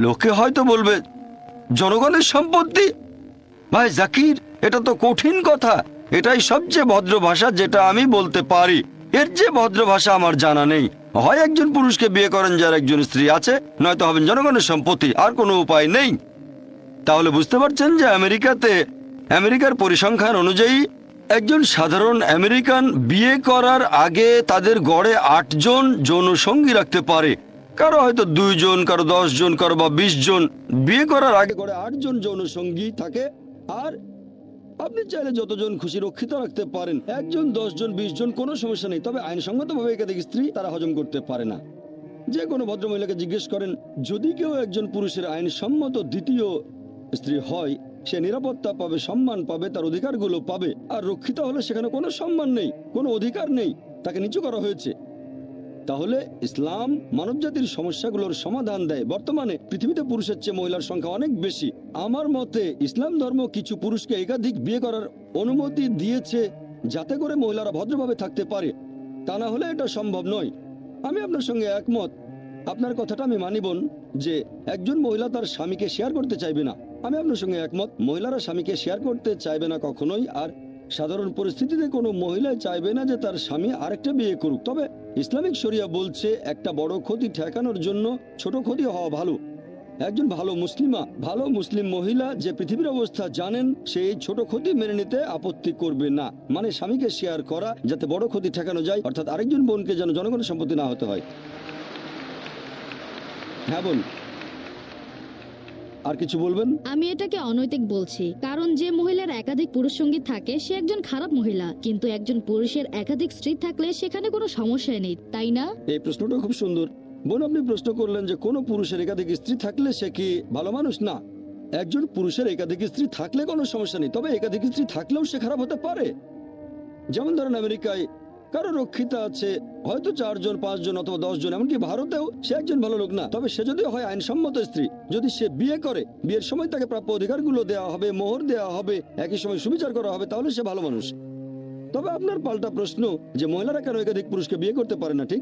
লোকে হয়তো বলবে জনগণের সম্পত্তি? ভাই জাকির, এটা তো কঠিন কথা। এটাই সবচেয়ে ভদ্র ভাষা যেটা আমি বলতে পারি। এর যে ভদ্র ভাষা আমার জানা নেই। হয় একজন পুরুষকে বিয়ে করেন যার একজন স্ত্রী আছে, নয়তো হবেন জনগণের সম্পত্তি, আর কোনো উপায় নেই। তাহলে বুঝতে পারছেন যে আমেরিকার পরিসংখ্যান অনুযায়ী একজন সাধারণ আমেরিকান বিয়ে করার আগে তাদের গড়ে 8 জন যৌন সঙ্গী রাখতে পারে। কারো হয়তো 2 জন, কারো 10 জন, কারো বা 20 জন। বিয়ে করার আগে গড়ে 8 জন যৌন সঙ্গী থাকে। আর আপনি চাইলে যতজন খুশি রক্ষিত রাখতে পারেন, 1 জন, 10 জন, 20 জন, কোনো সমস্যা নেই। তবে আইনসঙ্গতভাবে একাধিক স্ত্রী তারা হজম করতে পারে না। যে কোনো ভদ্রমহিলাকে জিজ্ঞেস করেন, যদি কেউ একজন পুরুষের আইনসম্মত দ্বিতীয় স্ত্রী হয়, সে নিরাপত্তা পাবে, সম্মান পাবে, তার অধিকারগুলো পাবে। আর রক্ষিত হলে সেখানে কোনো সম্মান নেই, কোনো অধিকার নেই, তাকে নিচু করা হয়েছে। তাহলে ইসলাম মানবজাতির সমস্যাগুলোর সমাধান দেয়। বর্তমানে পৃথিবীতে পুরুষের চেয়ে মহিলার সংখ্যা অনেক বেশি। আমার মতে ইসলাম ধর্ম কিছু পুরুষকে একাধিক বিয়ে করার অনুমতি দিয়েছে যাতে করে মহিলারা ভদ্রভাবে থাকতে পারে। তা না হলে এটা সম্ভব নয়। আমি আপনার সঙ্গে একমত। আপনার কথাটা আমি মানিবন যে একজন মহিলা তার স্বামীকে শেয়ার করতে চাইবে না। আমি আপনার সঙ্গে একমত, মহিলারা স্বামীকে শেয়ার করতে চাইবে না কখনোই। আর সাধারণ পরিস্থিতিতে কোনো মহিলাই চাইবে না যে তার স্বামী আরেকটা বিয়ে করুক। তবে ইসলামিক শরিয়া বলছে একটা বড় ক্ষতি ঠেকানোর জন্য ছোট ক্ষতি হওয়া ভালো। একজন ভালো মুসলিম মহিলা যে পৃথিবীর অবস্থা জানেন, সে এই ছোট ক্ষতি মেনে নিতে আপত্তি করবে না। মানে স্বামীকে শেয়ার করা যাতে বড় ক্ষতি ঠেকানো যায়, অর্থাৎ আরেকজন বোনকে যেন জনগণের সম্পত্তি না হতে হয়। হ্যাঁ বোন, আর কিছু বলবেন? আমি এটাকে অনৈতিক বলছি, কারণ যে মহিলার একাধিক পুরুষ সঙ্গী থাকে সে একজন খারাপ মহিলা, কিন্তু একজন পুরুষের একাধিক স্ত্রী থাকলে সেখানে কোনো সমস্যা নেই, তাই না? এই প্রশ্নটা খুব সুন্দর বোন। আপনি প্রশ্ন করলেন যে কোনো পুরুষের একাধিক স্ত্রী থাকলে সে কি ভালো মানুষ? না, একজন পুরুষের একাধিক স্ত্রী থাকলে কোনো সমস্যা নেই। তবে একাধিক স্ত্রী থাকলেও সে খারাপ হতে পারে। যেমন ধরেন আমেরিকায় কারো রক্ষিতা আছে, হয়তো 4 জন, 5 জন, অথবা 10 জন। এমনকি ভারতেও সে একজন ভালো লোক না। তবে সে যদি হয় আইনসম্মত স্ত্রী, যদি সে বিয়ে করে, বিয়ের সময় তাকে প্রাপ্য অধিকারগুলো দেওয়া হবে, মোহর দেওয়া হবে, একই সময় সুবিচার করা হবে, তাহলে সে ভালো মানুষ। তবে আপনার পাল্টা প্রশ্ন যে মহিলারা কেন একাধিক পুরুষকে বিয়ে করতে পারে না, ঠিক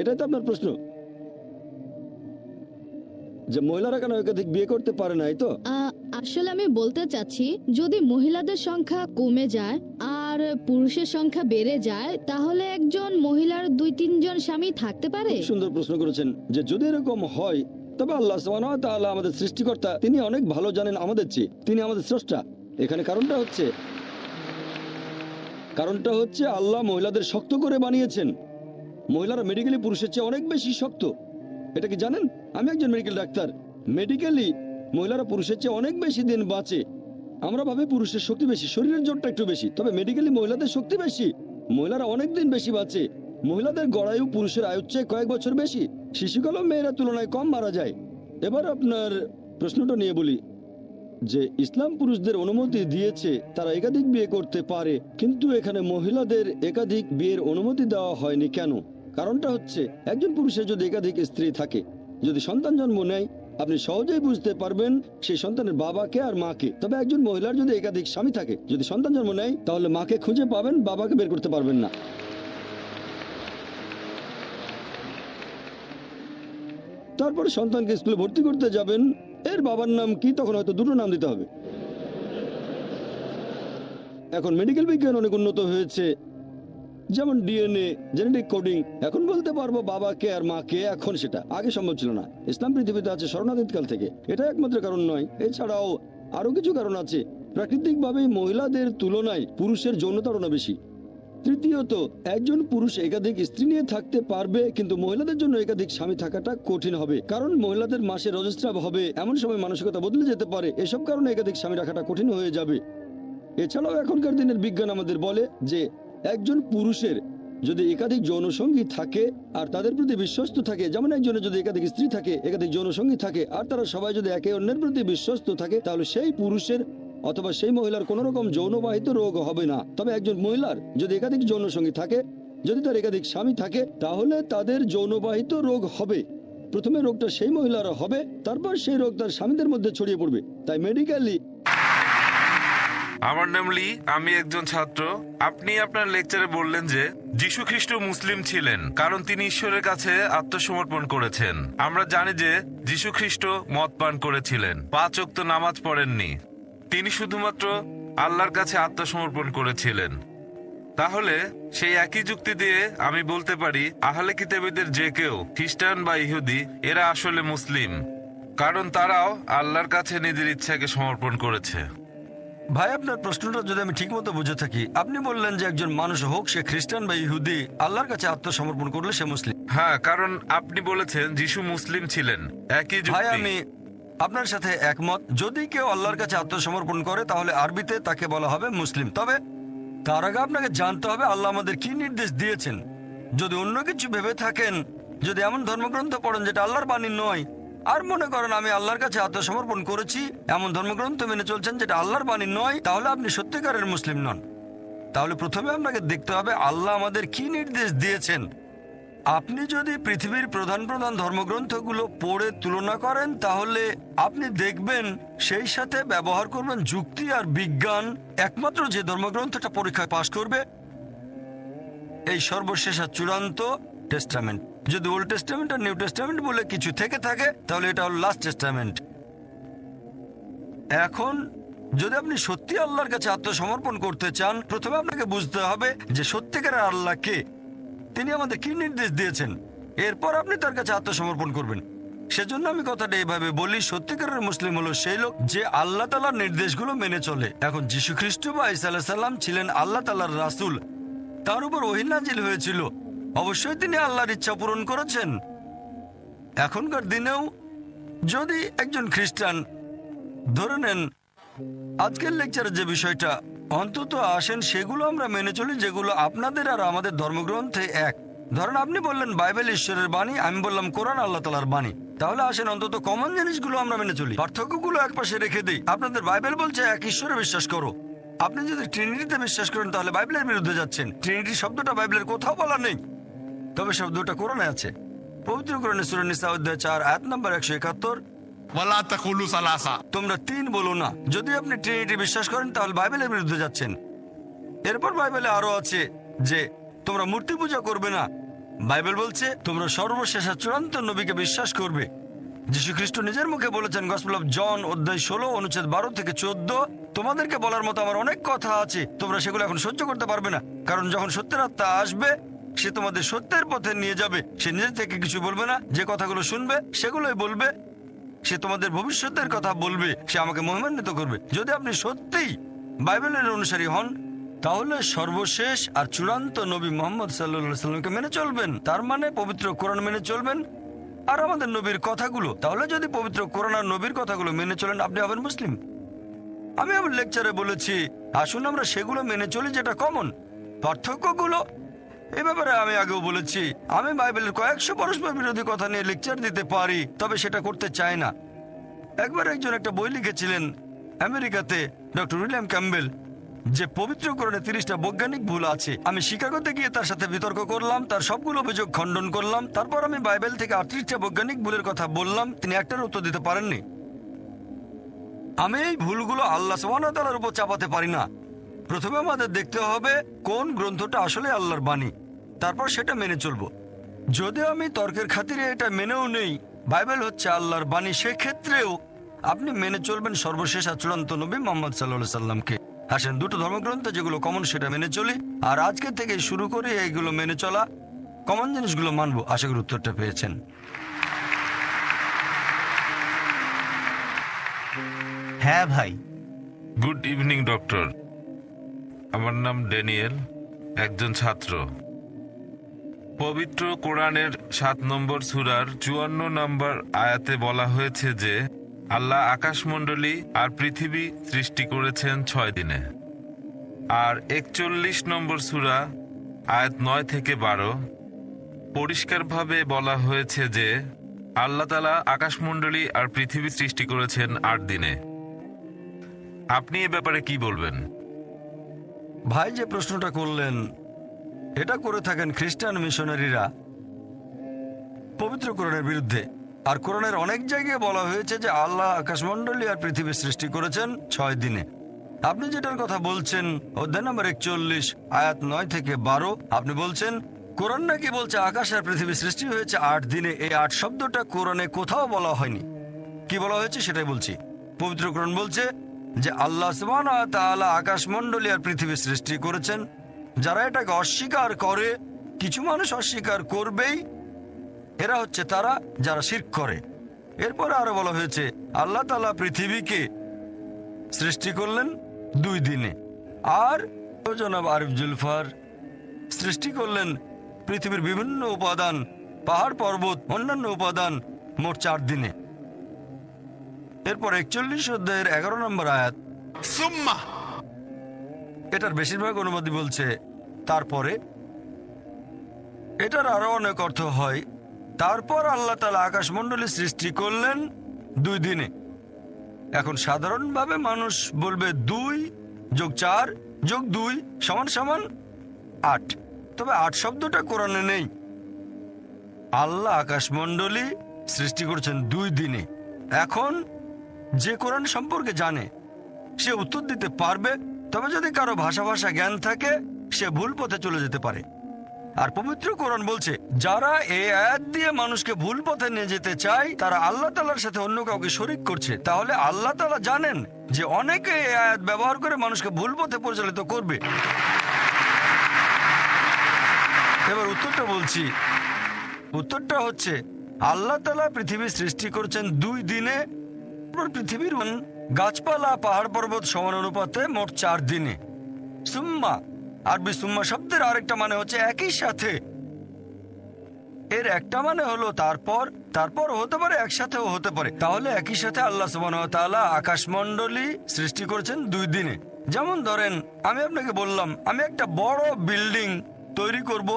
এটাই তো আপনার প্রশ্ন, যে মহিলারা কেন একাধিক বিয়ে করতে পারে না, এই তো? আসলে আমি বলতে চাচ্ছি, যদি মহিলাদের সংখ্যা কমে যায় আর আর পুরুষের সংখ্যা বেড়ে যায়, তাহলে একজন মহিলার 2-3 জন স্বামী থাকতে পারে? খুব সুন্দর প্রশ্ন করেছেন যে যদি এরকম হয় তবে আল্লাহ সুবহানাহু ওয়া তাআলা আমাদের সৃষ্টিকর্তা, তিনি অনেক ভালো জানেন আমাদের চেয়ে, তিনি আমাদের স্রষ্টা। এখানে কারণটা হচ্ছে আল্লাহ মহিলাদের শক্ত করে বানিয়েছেন। মহিলারা মেডিকেলি পুরুষের চেয়ে অনেক বেশি শক্ত। এটা কি জানেন? আমি একজন মেডিকেল ডাক্তার। মেডিকেলি মহিলারা পুরুষের চেয়ে অনেক বেশি দিন বাঁচে। আমরা ভাবি পুরুষের শক্তি বেশি, শরীরের জোরটা একটু বেশি, তবে মেডিকেলি মহিলাদের শক্তি বেশি। মহিলারা অনেক দিন বেশি বাঁচে। মহিলাদের গড়ায়ু পুরুষের আয়ুর চেয়ে কয়েক বছর বেশি। শিশুকালেও মেয়েরা তুলনায় কম মারা যায়। এবার আপনার প্রশ্নটা নিয়ে বলি যে ইসলাম পুরুষদের অনুমতি দিয়েছে তারা একাধিক বিয়ে করতে পারে, কিন্তু এখানে মহিলাদের একাধিক বিয়ের অনুমতি দেওয়া হয়নি কেন? কারণটা হচ্ছে একজন পুরুষের যদি একাধিক স্ত্রী থাকে, যদি সন্তান জন্ম নেয়, আপনি সহজেই বুঝতে পারবেন সেই সন্তানের বাবাকে আর মাকে। তবে একজন মহিলার যদি একাধিক স্বামী থাকে, যদি সন্তান জন্ম নেয়, তাহলে মাকে খুঁজে পাবেন, বাবাকে বের করতে পারবেন না। তারপরে সন্তানকে স্কুলে ভর্তি করতে যাবেন, এর বাবার নাম কি? তখন হয়তো দুটো নাম দিতে হবে। এখন মেডিকেল বিজ্ঞান অনেক উন্নত হয়েছে, যেমন ডিএনএ, জেনেটিক কোডিং। এখন বলতে পারবো বাবাকে আর মাকে, এখন সেটা আগে সম্ভব ছিল না। ইসলাম পৃথিবীতে আছে শরণাতীতকাল থেকে, এটা একমাত্র কারণ নয়, এছাড়াও আরো কিছু কারণ আছে। প্রাকৃতিকভাবেই মহিলাদের তুলনায় পুরুষের যৌনতাড়না বেশি। তৃতীয়ত, একজন পুরুষ একাধিক স্ত্রী নিয়ে থাকতে পারবে, কিন্তু মহিলাদের জন্য একাধিক স্বামী থাকাটা কঠিন হবে, কারণ মহিলাদের মাসে রজস্রাব হবে, এমন সময় মানসিকতা বদলে যেতে পারে। এসব কারণে একাধিক স্বামী রাখাটা কঠিন হয়ে যাবে। এছাড়াও এখনকার দিনের বিজ্ঞান আমাদের বলে যে একজন পুরুষের যদি একাধিক যৌনসঙ্গী থাকে আর তাদের প্রতি বিশ্বস্ত থাকে, যেমন একজনের যদি একাধিক স্ত্রী থাকে, একাধিক যৌনসঙ্গী থাকে, আর তারা সবাই যদি একে অন্যের প্রতি বিশ্বস্ত থাকে, তাহলে সেই পুরুষের অথবা সেই মহিলার কোনো রকম যৌনবাহিত রোগ হবে না। তবে একজন মহিলার যদি একাধিক যৌনসঙ্গী থাকে, যদি তার একাধিক স্বামী থাকে, তাহলে তাদের যৌনবাহিত রোগ হবে। প্রথমে রোগটা সেই মহিলার হবে, তারপর সেই রোগ তার স্বামীদের মধ্যে ছড়িয়ে পড়বে। তাই মেডিকেলি। আমার নাম লি, আমি একজন ছাত্র। আপনি আপনার লেকচারে বললেন যে যীশু খ্রিস্ট মুসলিম ছিলেন কারণ তিনি ঈশ্বরের কাছে আত্মসমর্পণ করেছেন। আমরা জানি যে যীশু খ্রিস্ট মদ পান করেছিলেন, 5 ওয়াক্ত নামাজ পড়েননি, তিনি শুধুমাত্র আল্লাহর কাছে আত্মসমর্পণ করেছিলেন। তাহলে সেই একই যুক্তি দিয়ে আমি বলতে পারি আহলে কিতাবীদের যে কেউ, খ্রিস্টান বা ইহুদি, এরা আসলে মুসলিম, কারণ তারাও আল্লাহর কাছে নিজের ইচ্ছাকে সমর্পণ করেছে। ভাই, আপনার প্রশ্নটা যদি আমি ঠিক মতো বুঝে থাকি, আপনি বললেন যে একজন মানুষ হোক সে খ্রিস্টান বা ইহুদি, আল্লাহর কাছে আত্মসমর্পণ করলে সে মুসলিম। হ্যাঁ, কারণ আপনি বলেছেন যিশু মুসলিম ছিলেন। একই ভাই, যুক্তি। আমি আপনার সাথে একমত। যদি কেউ আল্লাহর কাছে আত্মসমর্পণ করে তাহলে আরবিতে তাকে বলা হবে মুসলিম। তবে তার আগে আপনাকে জানতে হবে আল্লাহ আমাদের কি নির্দেশ দিয়েছেন। যদি অন্য কিছু ভেবে থাকেন, যদি এমন ধর্মগ্রন্থ পড়েন যেটা আল্লাহর বাণী নয়, আর মনে করেন আমি আল্লাহর কাছে আত্মসমর্পণ করেছি, এমন ধর্মগ্রন্থ মেনে চলছেন যেটা আল্লাহর বাণী নয়, তাহলে আপনি সত্যিকারের মুসলিম নন। তাহলে প্রথমে আপনাকে দেখতে হবে আল্লাহ আমাদের কি নির্দেশ দিয়েছেন। আপনি যদি পৃথিবীর প্রধান প্রধান ধর্মগ্রন্থগুলো পড়ে তুলনা করেন, তাহলে আপনি দেখবেন সেই সাথে ব্যবহার করবেন যুক্তি আর বিজ্ঞান। একমাত্র যে ধর্মগ্রন্থটা পরীক্ষায় পাশ করবে এই সর্বশেষ আর চূড়ান্ত টেস্টামেন্ট। যদি ওল্ড টেস্টামেন্ট আর নিউ টেস্টামেন্ট বলে কিছু থেকে থাকে, তাহলে এটা হল লাস্ট টেস্টামেন্ট। এখন যদি আপনি সত্যি আল্লাহর কাছে আত্মসমর্পণ করতে চান, প্রথমে আপনাকে বুঝতে হবে যে সত্যিকারের আল্লাহ কে, তিনি আমাদের কি নির্দেশ দিয়েছেন, এরপর আপনি তার কাছে আত্মসমর্পণ করবেন। সেজন্য আমি কথাটা এইভাবে বলি, সত্যিকারের মুসলিম হলো সেই লোক যে আল্লাহ তাআলার নির্দেশগুলো মেনে চলে। এখন যীশু খ্রিস্ট বা ঈসা আলাইহিস সালাম ছিলেন আল্লাহ তাআলার রাসূল, তার উপর ওহী নাজিল হয়েছিল, অবশ্যই তিনি আল্লাহর ইচ্ছা পূরণ করেছেন। এখনকার দিনেও যদি একজন খ্রিস্টান, ধরে নেন আজকের লেকচারের যে বিষয়টা, অন্তত আসেন সেগুলো আমরা মেনে চলি যেগুলো আপনাদের আর আমাদের ধর্মগ্রন্থে এক। ধরেন আপনি বললেন বাইবেল ঈশ্বরের বাণী, আমি বললাম কোরআন আল্লাহ তাআলার বাণী। তাহলে আসেন অন্তত কমন জিনিসগুলো আমরা মেনে চলি, পার্থক্যগুলো একপাশে রেখে দিই। আপনাদের বাইবেল বলছে এক ঈশ্বরে বিশ্বাস করো। আপনি যদি ট্রিনিটিতে বিশ্বাস করেন তাহলে বাইবেলের বিরুদ্ধে যাচ্ছেন। ট্রিনিটি শব্দটা বাইবেলের কোথাও বলা নেই, তবে শব্দটা কোরআনে আছে। পবিত্র কোরআনে সূরা নিসা অধ্যায় 4 আয়াত নম্বর 171, ওয়ালা তাকুলু সালাসা, তোমরা 3 বলো না। যদি আপনি ট্রিনিটি বিশ্বাস করেন তাহলে বাইবেলের বিরুদ্ধে যাচ্ছেন। এরপর বাইবেলে আরো আছে যে তোমরা মূর্তি পূজা করবে না। বাইবেল বলছে তোমরা সর্বশেষ চূড়ান্ত নবীকে বিশ্বাস করবে। যীশু খ্রিস্ট নিজের মুখে বলেছেন, গসপেল অফ জন অধ্যায় 16 অনুচ্ছেদ 12 থেকে 14, তোমাদেরকে বলার মতো আমার অনেক কথা আছে, তোমরা সেগুলো এখন সহ্য করতে পারবে না, কারণ যখন সত্যের আত্মা আসবে সে তোমাদের সত্যের পথে নিয়ে যাবে। সে নিজে থেকে কিছু বলবে না, যে কথাগুলো শুনবে সেগুলোই বলবে। সে তোমাদের ভবিষ্যতের কথা বলবে, সে আমাকে মহিমান্বিত করবে। যদি আপনি সত্যিই বাইবেলের অনুসারী হন, তাহলে সর্বশেষ আর চূড়ান্ত নবী মুহাম্মদ সাল্লাল্লাহু সাল্লামকে মেনে চলবেন। তার মানে পবিত্র কোরআন মেনে চলবেন আর আমাদের নবীর কথাগুলো। তাহলে যদি পবিত্র কোরআন আর নবীর কথাগুলো মেনে চলেন, আপনি হবেন মুসলিম। আমি আমার লেকচারে বলেছি, আসুন আমরা সেগুলো মেনে চলি যেটা কমন। পার্থক্যগুলো এ ব্যাপারে আমি আগেও বলেছি, আমি বাইবেলের কয়েকশো পরস্পর বিরোধী কথা নিয়ে লেকচার দিতে পারি, তবে সেটা করতে চাই না। একবার একজন একটা বই লিখেছিলেন আমেরিকাতে, ডক্টর উইলিয়াম ক্যাম্বেল, যে পবিত্র কোরআনে 30টা বৈজ্ঞানিক ভুল আছে। আমি শিকাগোতে গিয়ে তার সাথে বিতর্ক করলাম, তার সবগুলো অভিযোগ খণ্ডন করলাম। তারপর আমি বাইবেল থেকে 38টা বৈজ্ঞানিক ভুলের কথা বললাম, তিনি একটার উত্তর দিতে পারেননি। আমি এই ভুলগুলো আল্লাহ সুবহানাহু ওয়া তাআলার উপর চাপাতে পারি না। প্রথমে আমাদের দেখতে হবে কোন গ্রন্থটা আসলে আল্লাহর বাণী, তারপর সেটা মেনে চলবো। যদি আমি তর্কের খাতিরে এটা মেনেও নেই বাইবেল হচ্ছে আল্লাহর বাণী, সেক্ষেত্রেও আপনি মেনে চলবেন সর্বশেষ আর চূড়ান্ত নবী মুহাম্মদ সাল্লাল্লাহু আলাইহি সাল্লামকে। আসেন দুটো ধর্মগ্রন্থ যেগুলো কমন সেটা মেনে চলি, আর আজকে থেকে শুরু করে এইগুলো মেনে চলা, কমন জিনিসগুলো মানবো। আশা করি উত্তরটা পেয়েছেন। হ্যাঁ ভাই। গুড ইভিনিং ডক্টর, আমার নাম ড্যানিয়েল, একজন ছাত্র। পবিত্র কোরআনের 7 নম্বর সূরার 54 নম্বর আয়াতে বলা হয়েছে যে আল্লাহ আকাশমণ্ডলী আর পৃথিবী সৃষ্টি করেছেন 6 দিনে। আর 41 নম্বর সূরা আয়াত 9 থেকে 12 পরিষ্কারভাবে বলা হয়েছে যে আল্লাহ তাআলা আকাশমণ্ডলী আর পৃথিবী সৃষ্টি করেছেন 8 দিনে। আপনি এ ব্যাপারে কি বলবেন? ভাই যে প্রশ্নটা করলেন, এটা করে থাকেন খ্রিস্টান মিশনারিরা পবিত্র কোরআনের বিরুদ্ধে। আর কোরআনের অনেক জায়গায় বলা হয়েছে যে আল্লাহ আকাশমণ্ডলী আর পৃথিবী সৃষ্টি করেছেন 6 দিনে। আপনি যেটার কথা বলছেন অধ্যায় নম্বর 41 আয়াত 9 থেকে 12, আপনি বলছেন কোরআন নাকি বলছে আকাশ আর পৃথিবী সৃষ্টি হয়েছে 8 দিনে। এই 8 শব্দটা কোরআনে কোথাও বলা হয়নি। কি বলা হয়েছে সেটাই বলছি। পবিত্র কোরআন বলছে যে আল্লাহ সুবহানাহু ওয়া তাআলা আকাশমণ্ডলী আর পৃথিবী সৃষ্টি করেছেন। যারা এটাকে অস্বীকার করে, কিছু মানুষ অস্বীকার করবেই, এরা হচ্ছে তারা যারা শিরক করে। এরপরে আরো বলা হয়েছে আল্লাহ তাআলা পৃথিবীকে সৃষ্টি করলেন 2 দিনে, আর জনাব আরিফ জুলফার সৃষ্টি করলেন পৃথিবীর বিভিন্ন উপাদান, পাহাড় পর্বত, অন্যান্য উপাদান মোট 4 দিনে। এরপর 41 অধ্যায়ের 11 নম্বর আয়াত, সুম্মা, এটার বেশিরভাগ অনুবাদী বলছে তারপরে। এটার আরো অনেক অর্থ হয় তারপর আল্লাহ তাআলা আকাশমণ্ডলী সৃষ্টি করলেন 2 দিনে। এখন সাধারণভাবে মানুষ বলবে 2 যোগ 4 যোগ 2 সমান সমান 8, তবে 8 শব্দটা কোরআনে নেই। আল্লাহ আকাশমণ্ডলী সৃষ্টি করেছেন 2 দিনে। এখন যে কোরআন সম্পর্কে জানে সে উত্তর দিতে পারবে, তবে যদি কারো ভাষা জ্ঞান থাকে সে ভুল পথে চলে যেতে পারে। আর পবিত্র কোরআন বলছে যারা এই আয়াত দিয়ে মানুষকে ভুল পথে নিয়ে যেতে চায় তারা আল্লাহ তাআলার সাথে অন্য কাউকে শরীক করছে। তাহলে আল্লাহ তাআলা জানেন যে অনেকে এই আয়াত ব্যবহার করে মানুষকে ভুল পথে পরিচালিত করবে। এবার উত্তরটা বলছি। উত্তরটা হচ্ছে আল্লাহ তাআলা পৃথিবী সৃষ্টি করেছেন 2 দিনে। পৃথিবীর গাছপালা, পাহাড় পর্বত সমান অনুপাতে মোট 4 দিনে। সুম্মা, আরবি সুম্মা শব্দের আরেকটা মানে হচ্ছে একই সাথে। এর একটা মানে হলো তারপর, তারপর হতে পারে একসাথেও হতে পারে। তাহলে একই সাথে আল্লাহ সুবহানাহু ওয়া তাআলা আকাশমণ্ডলী সৃষ্টি করেছেন 2 দিনে। যেমন ধরেন আমি আপনাকে বললাম আমি একটা বড় বিল্ডিং তৈরি করব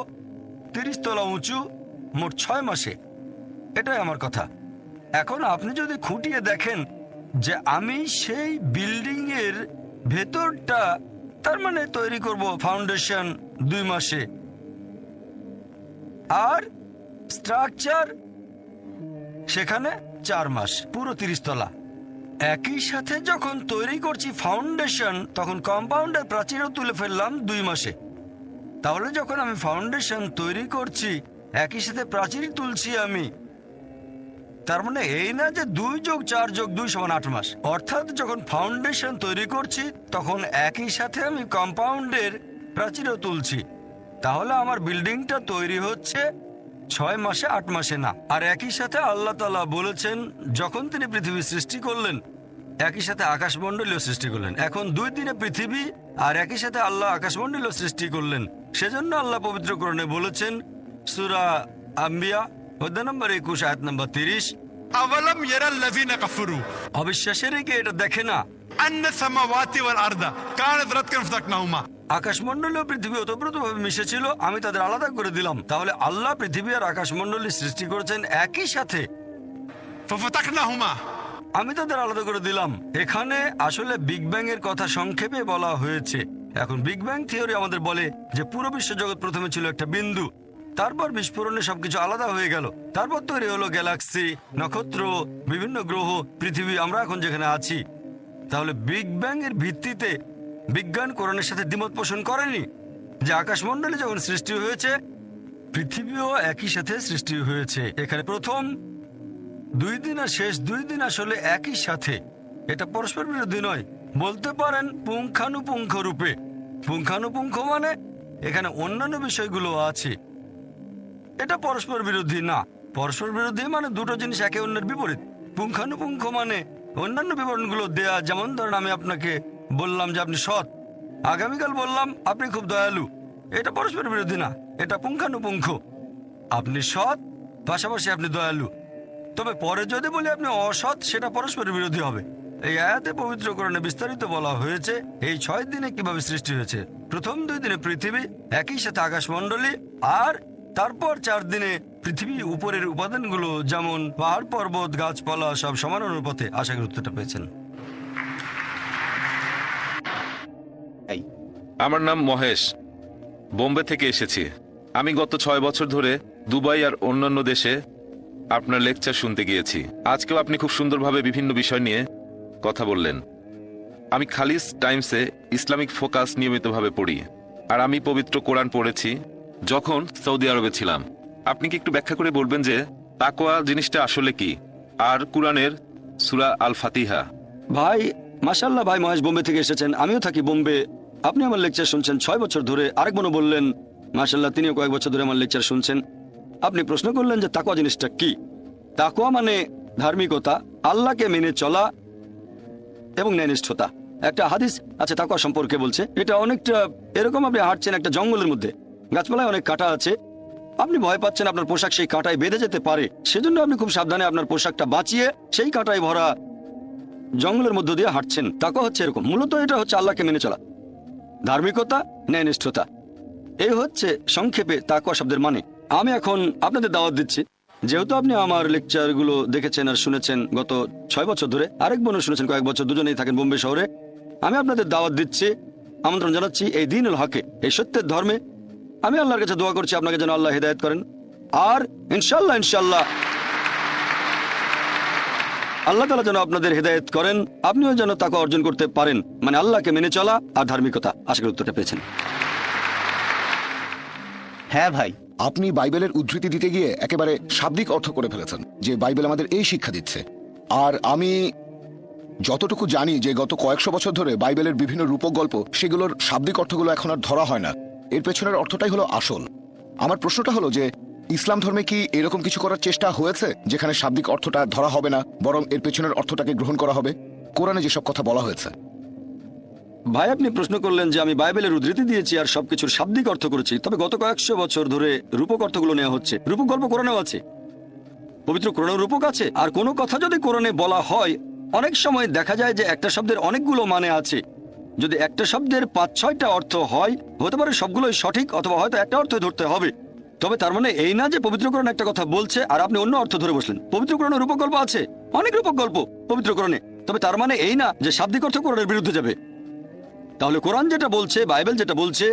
30 তলা উঁচু মোট 6 মাসে। এটাই আমার কথা। এখন আপনি যদি খুঁটিয়ে দেখেন যে আমি সেই বিল্ডিং এর ভেতরটা, তার মানে তৈরি করব ফাউন্ডেশন 2 মাসে, আর স্ট্রাকচার সেখানে 4 মাস, পুরো 30 তলা। একই সাথে যখন তৈরি করছি ফাউন্ডেশন, তখন কম্পাউন্ডের প্রাচীরও তুলে ফেললাম 2 মাসে। তাহলে যখন আমি ফাউন্ডেশন তৈরি করছি একই সাথে প্রাচীর তুলছি আমি, তার মানে এই না যে 2 যোগ 4 যোগ 2 সমান 8 মাস। অর্থাৎ যখন ফাউন্ডেশন তৈরি করছি তখন একই সাথে আমি কম্পাউন্ডের প্রাচীরও তুলছি। তাহলে আমার বিল্ডিংটা তৈরি হচ্ছে 6 মাসে 8 মাসে না। আর একই সাথে আল্লাহ তাআলা বলেছেন যখন তিনি পৃথিবী সৃষ্টি করলেন একই সাথে আকাশমণ্ডলীয় সৃষ্টি করলেন। এখন 2 দিনে পৃথিবী আর একই সাথে আল্লাহ আকাশমণ্ডলীয় সৃষ্টি করলেন। সেজন্য আল্লাহ পবিত্র কোরআনে বলেছেন সূরা আম্বিয়া অধ্যায় নম্বর 21 আয়াত নম্বর 30, أولم يرى الذين كفروا অবিশ্বাসের কি এটা দেখে না أن السماوات والأرض كانت رتقا ففتقناهما আকাশমণ্ডলীয় পৃথিবী ওতপ্রোতভাবে মিশেছিল, আমি তাদের আলাদা করে দিলাম। তাহলে আল্লাহ পৃথিবী আর আকাশমণ্ডলী সৃষ্টি করেছেন একই সাথে, ففتقناهما আমি তাদের আলাদা করে দিলাম। এখানে আসলে বিগ ব্যাং এর কথা সংক্ষেপে বলা হয়েছে। এখন বিগ ব্যাং থিওরি আমাদের বলে যে পুরো বিশ্বজগৎ প্রথমে ছিল একটা বিন্দু, তারপর বিস্ফোরণে সবকিছু আলাদা হয়ে গেল, তারপর তৈরি হলো গ্যালাক্সি, নক্ষত্র, বিভিন্ন গ্রহ, পৃথিবী, আমরা এখন যেখানে আছি। তাহলে বিগ ব্যাং এর ভিত্তিতে বিজ্ঞান কোরআনের সাথে দ্বিমত পোষণ করেনি যে আকাশমণ্ডলী যখন সৃষ্টি হয়েছে পৃথিবীও একই সাথে সৃষ্টি হয়েছে। এখানে প্রথম 2 দিন আর শেষ 2 দিন আসলে একই সাথে, এটা পরস্পর বিরোধী নয়। বলতে পারেন পুঙ্খানুপুঙ্খ রূপে। পুঙ্খানুপুঙ্খ মানে এখানে অন্যান্য বিষয়গুলো আছে, এটা পরস্পর বিরোধী না। পরস্পর বিরোধী মানে দুটো জিনিস একে অন্যের বিপরীত। পুঙ্খানুপুঙ্খ মানে অন্যান্য বিবরণগুলো দেয়া, যেমন ধরেন আমি আপনাকে বললাম যে আপনি সৎ, আগামীকাল বললাম আপনি খুব দয়ালু, এটা পরস্পর বিরোধী না, এটা পুঙ্খানুপুঙ্খ। আপনি সৎ, পাশাপাশি আপনি দয়ালু। তবে পরে যদি বলি আপনি অসৎ, সেটা পরস্পর বিরোধী হবে। এই আয়াতে পবিত্র কোরআনে বিস্তারিত বলা হয়েছে এই 6 দিনে কিভাবে সৃষ্টি হয়েছে। প্রথম 2 দিনে পৃথিবী, একই সাথে আকাশমণ্ডলী, আর তারপর 4 দিনে পৃথিবী উপরের উপাদানগুলো যেমন পাহাড় পর্বত গাছপালা সব সমান অনুপাতে। আশা করি উত্তরটা পেয়েছেন। আমার নাম মহেশ, বোম্বে থেকে এসেছি। আমি গত 6 বছর ধরে দুবাই আর অন্যান্য দেশে আপনার লেকচার শুনতে গিয়েছি। আজকেও আপনি খুব সুন্দরভাবে বিভিন্ন বিষয় নিয়ে কথা বললেন। আমি খালিস টাইমসে ইসলামিক ফোকাস নিয়মিতভাবে পড়ি, আর আমি পবিত্র কোরআন পড়েছি যখন সৌদি আরবে ছিলাম। আপনি কি একটু ব্যাখ্যা করে বলবেন যে তাকওয়া জিনিসটা আসলে কি, আর কোরআনের সূরা আল ফাতিহা? ভাই মাশাআল্লাহ, ভাই মহেশ বোম্বে থেকে এসেছেন, আমিও থাকি বোম্বে। আপনি আমার লেকচার শুনছেন 6 বছর ধরে। আরেক বোনও বললেন মাশাআল্লাহ, তিনিও কয়েক বছর ধরে আমার লেকচার শুনছেন। আপনি প্রশ্ন করলেন যে তাকওয়া জিনিসটা কি। তাকওয়া মানে ধার্মিকতা, আল্লাহকে মেনে চলা এবং ন্যায়নিষ্ঠতা। একটা হাদিস আছে তাকওয়া সম্পর্কে, বলছে এটা অনেকটা এরকম, আপনি হাঁটছেন একটা জঙ্গলের মধ্যে, গাছপালায় অনেক কাঁটা আছে, আপনি ভয় পাচ্ছেন আপনার পোশাক সেই কাঁটায় বেঁধে যেতে পারে, সেজন্য আপনি খুব সাবধানে আপনার পোশাকটা বাঁচিয়ে সেই কাঁটায় ভরা জঙ্গলের মধ্য দিয়ে হাঁটছেন। তাকওয়া হচ্ছে এরকম। মূলত এটা হচ্ছে আল্লাহকে মেনে চলা, ধার্মিকতা, ন্যায়নিষ্ঠতা। এই হচ্ছে সংক্ষেপে তাকওয়া শব্দের মানে। আমি এখন আপনাদের দাওয়াত দিচ্ছি, যেহেতু আপনি আমার লেকচারগুলো দেখেছেন আর শুনেছেন গত 6 বছর ধরে, আরেক বোনও শুনেছেন কয়েক বছর, দুজনেই থাকেন বোম্বে শহরে। আমি আপনাদের দাওয়াত দিচ্ছি, আমন্ত্রণ জানাচ্ছি এই দ্বীনুল হকে, এই সত্যের ধর্মে। আমি আল্লাহর কাছে দোয়া করছি আপনাকে যেন আল্লাহ হিদায়াত করেন, আর ইনশাআল্লাহ ইনশাআল্লাহ আল্লাহ তাআলা যেন আপনাদের হিদায়াত করেন, আপনিও যেন তাকওয়া অর্জন করতে পারেন, মানে আল্লাহকে মেনে চলা আর ধার্মিকতা। আশা করি উত্তরটা পেয়েছেন। হ্যাঁ ভাই, আপনি বাইবেলের উদ্ধৃতি দিতে গিয়ে একেবারে শাব্দিক অর্থ করে ফেলেছেন যে বাইবেল আমাদের এই শিক্ষা দিচ্ছে। আর আমি যতটুকু জানি যে গত কয়েকশো বছর ধরে বাইবেলের বিভিন্ন রূপক গল্প, সেগুলোর শাব্দিক অর্থগুলো এখন আর ধরা হয় না। এর পেছনের অর্থটাই হলো আসল। আমার প্রশ্নটা হলো যে ইসলাম ধর্মে কি এরকম কিছু করার চেষ্টা হয়েছে যেখানে শাব্দিক অর্থটা ধরা হবে না, বরং এর পেছনের অর্থটাকে গ্রহণ করা হবে, কোরআনে যেসব কথা বলা হয়েছে? ভাই আপনি প্রশ্ন করলেন যে আমি বাইবেলের উদ্ধৃতি দিয়েছি আর সবকিছুর শাব্দিক অর্থ করেছি। তবে গত কয়েকশো বছর ধরে রূপক অর্থগুলো নেওয়া হচ্ছে। রূপক গল্প কোরআনেও আছে, পবিত্র কোরআনের রূপক আছে। আর কোনো কথা যদি কোরআনে বলা হয়, অনেক সময় দেখা যায় যে একটা শব্দের অনেকগুলো মানে আছে। যদি একটা শব্দের 5-6টা অর্থ হয়, হতে পারে সবগুলোই সঠিক, অথবা হয়তো একটা অর্থ ধরতে হবে। তবে তার মানে এই না যে পবিত্র কোরআন একটা কথা বলছে আর আপনি অন্য অর্থ ধরে বসলেন। পবিত্র কোরআনের রূপক গল্প আছে, অনেক রূপক গল্প পবিত্র কোরআনে। তবে তার মানে এই না যে শাব্দিক অর্থ কোরআনের বিরুদ্ধে যাবে। তাহলে কোরআন যেটা বলছে, বাইবেল যেটা বলছে,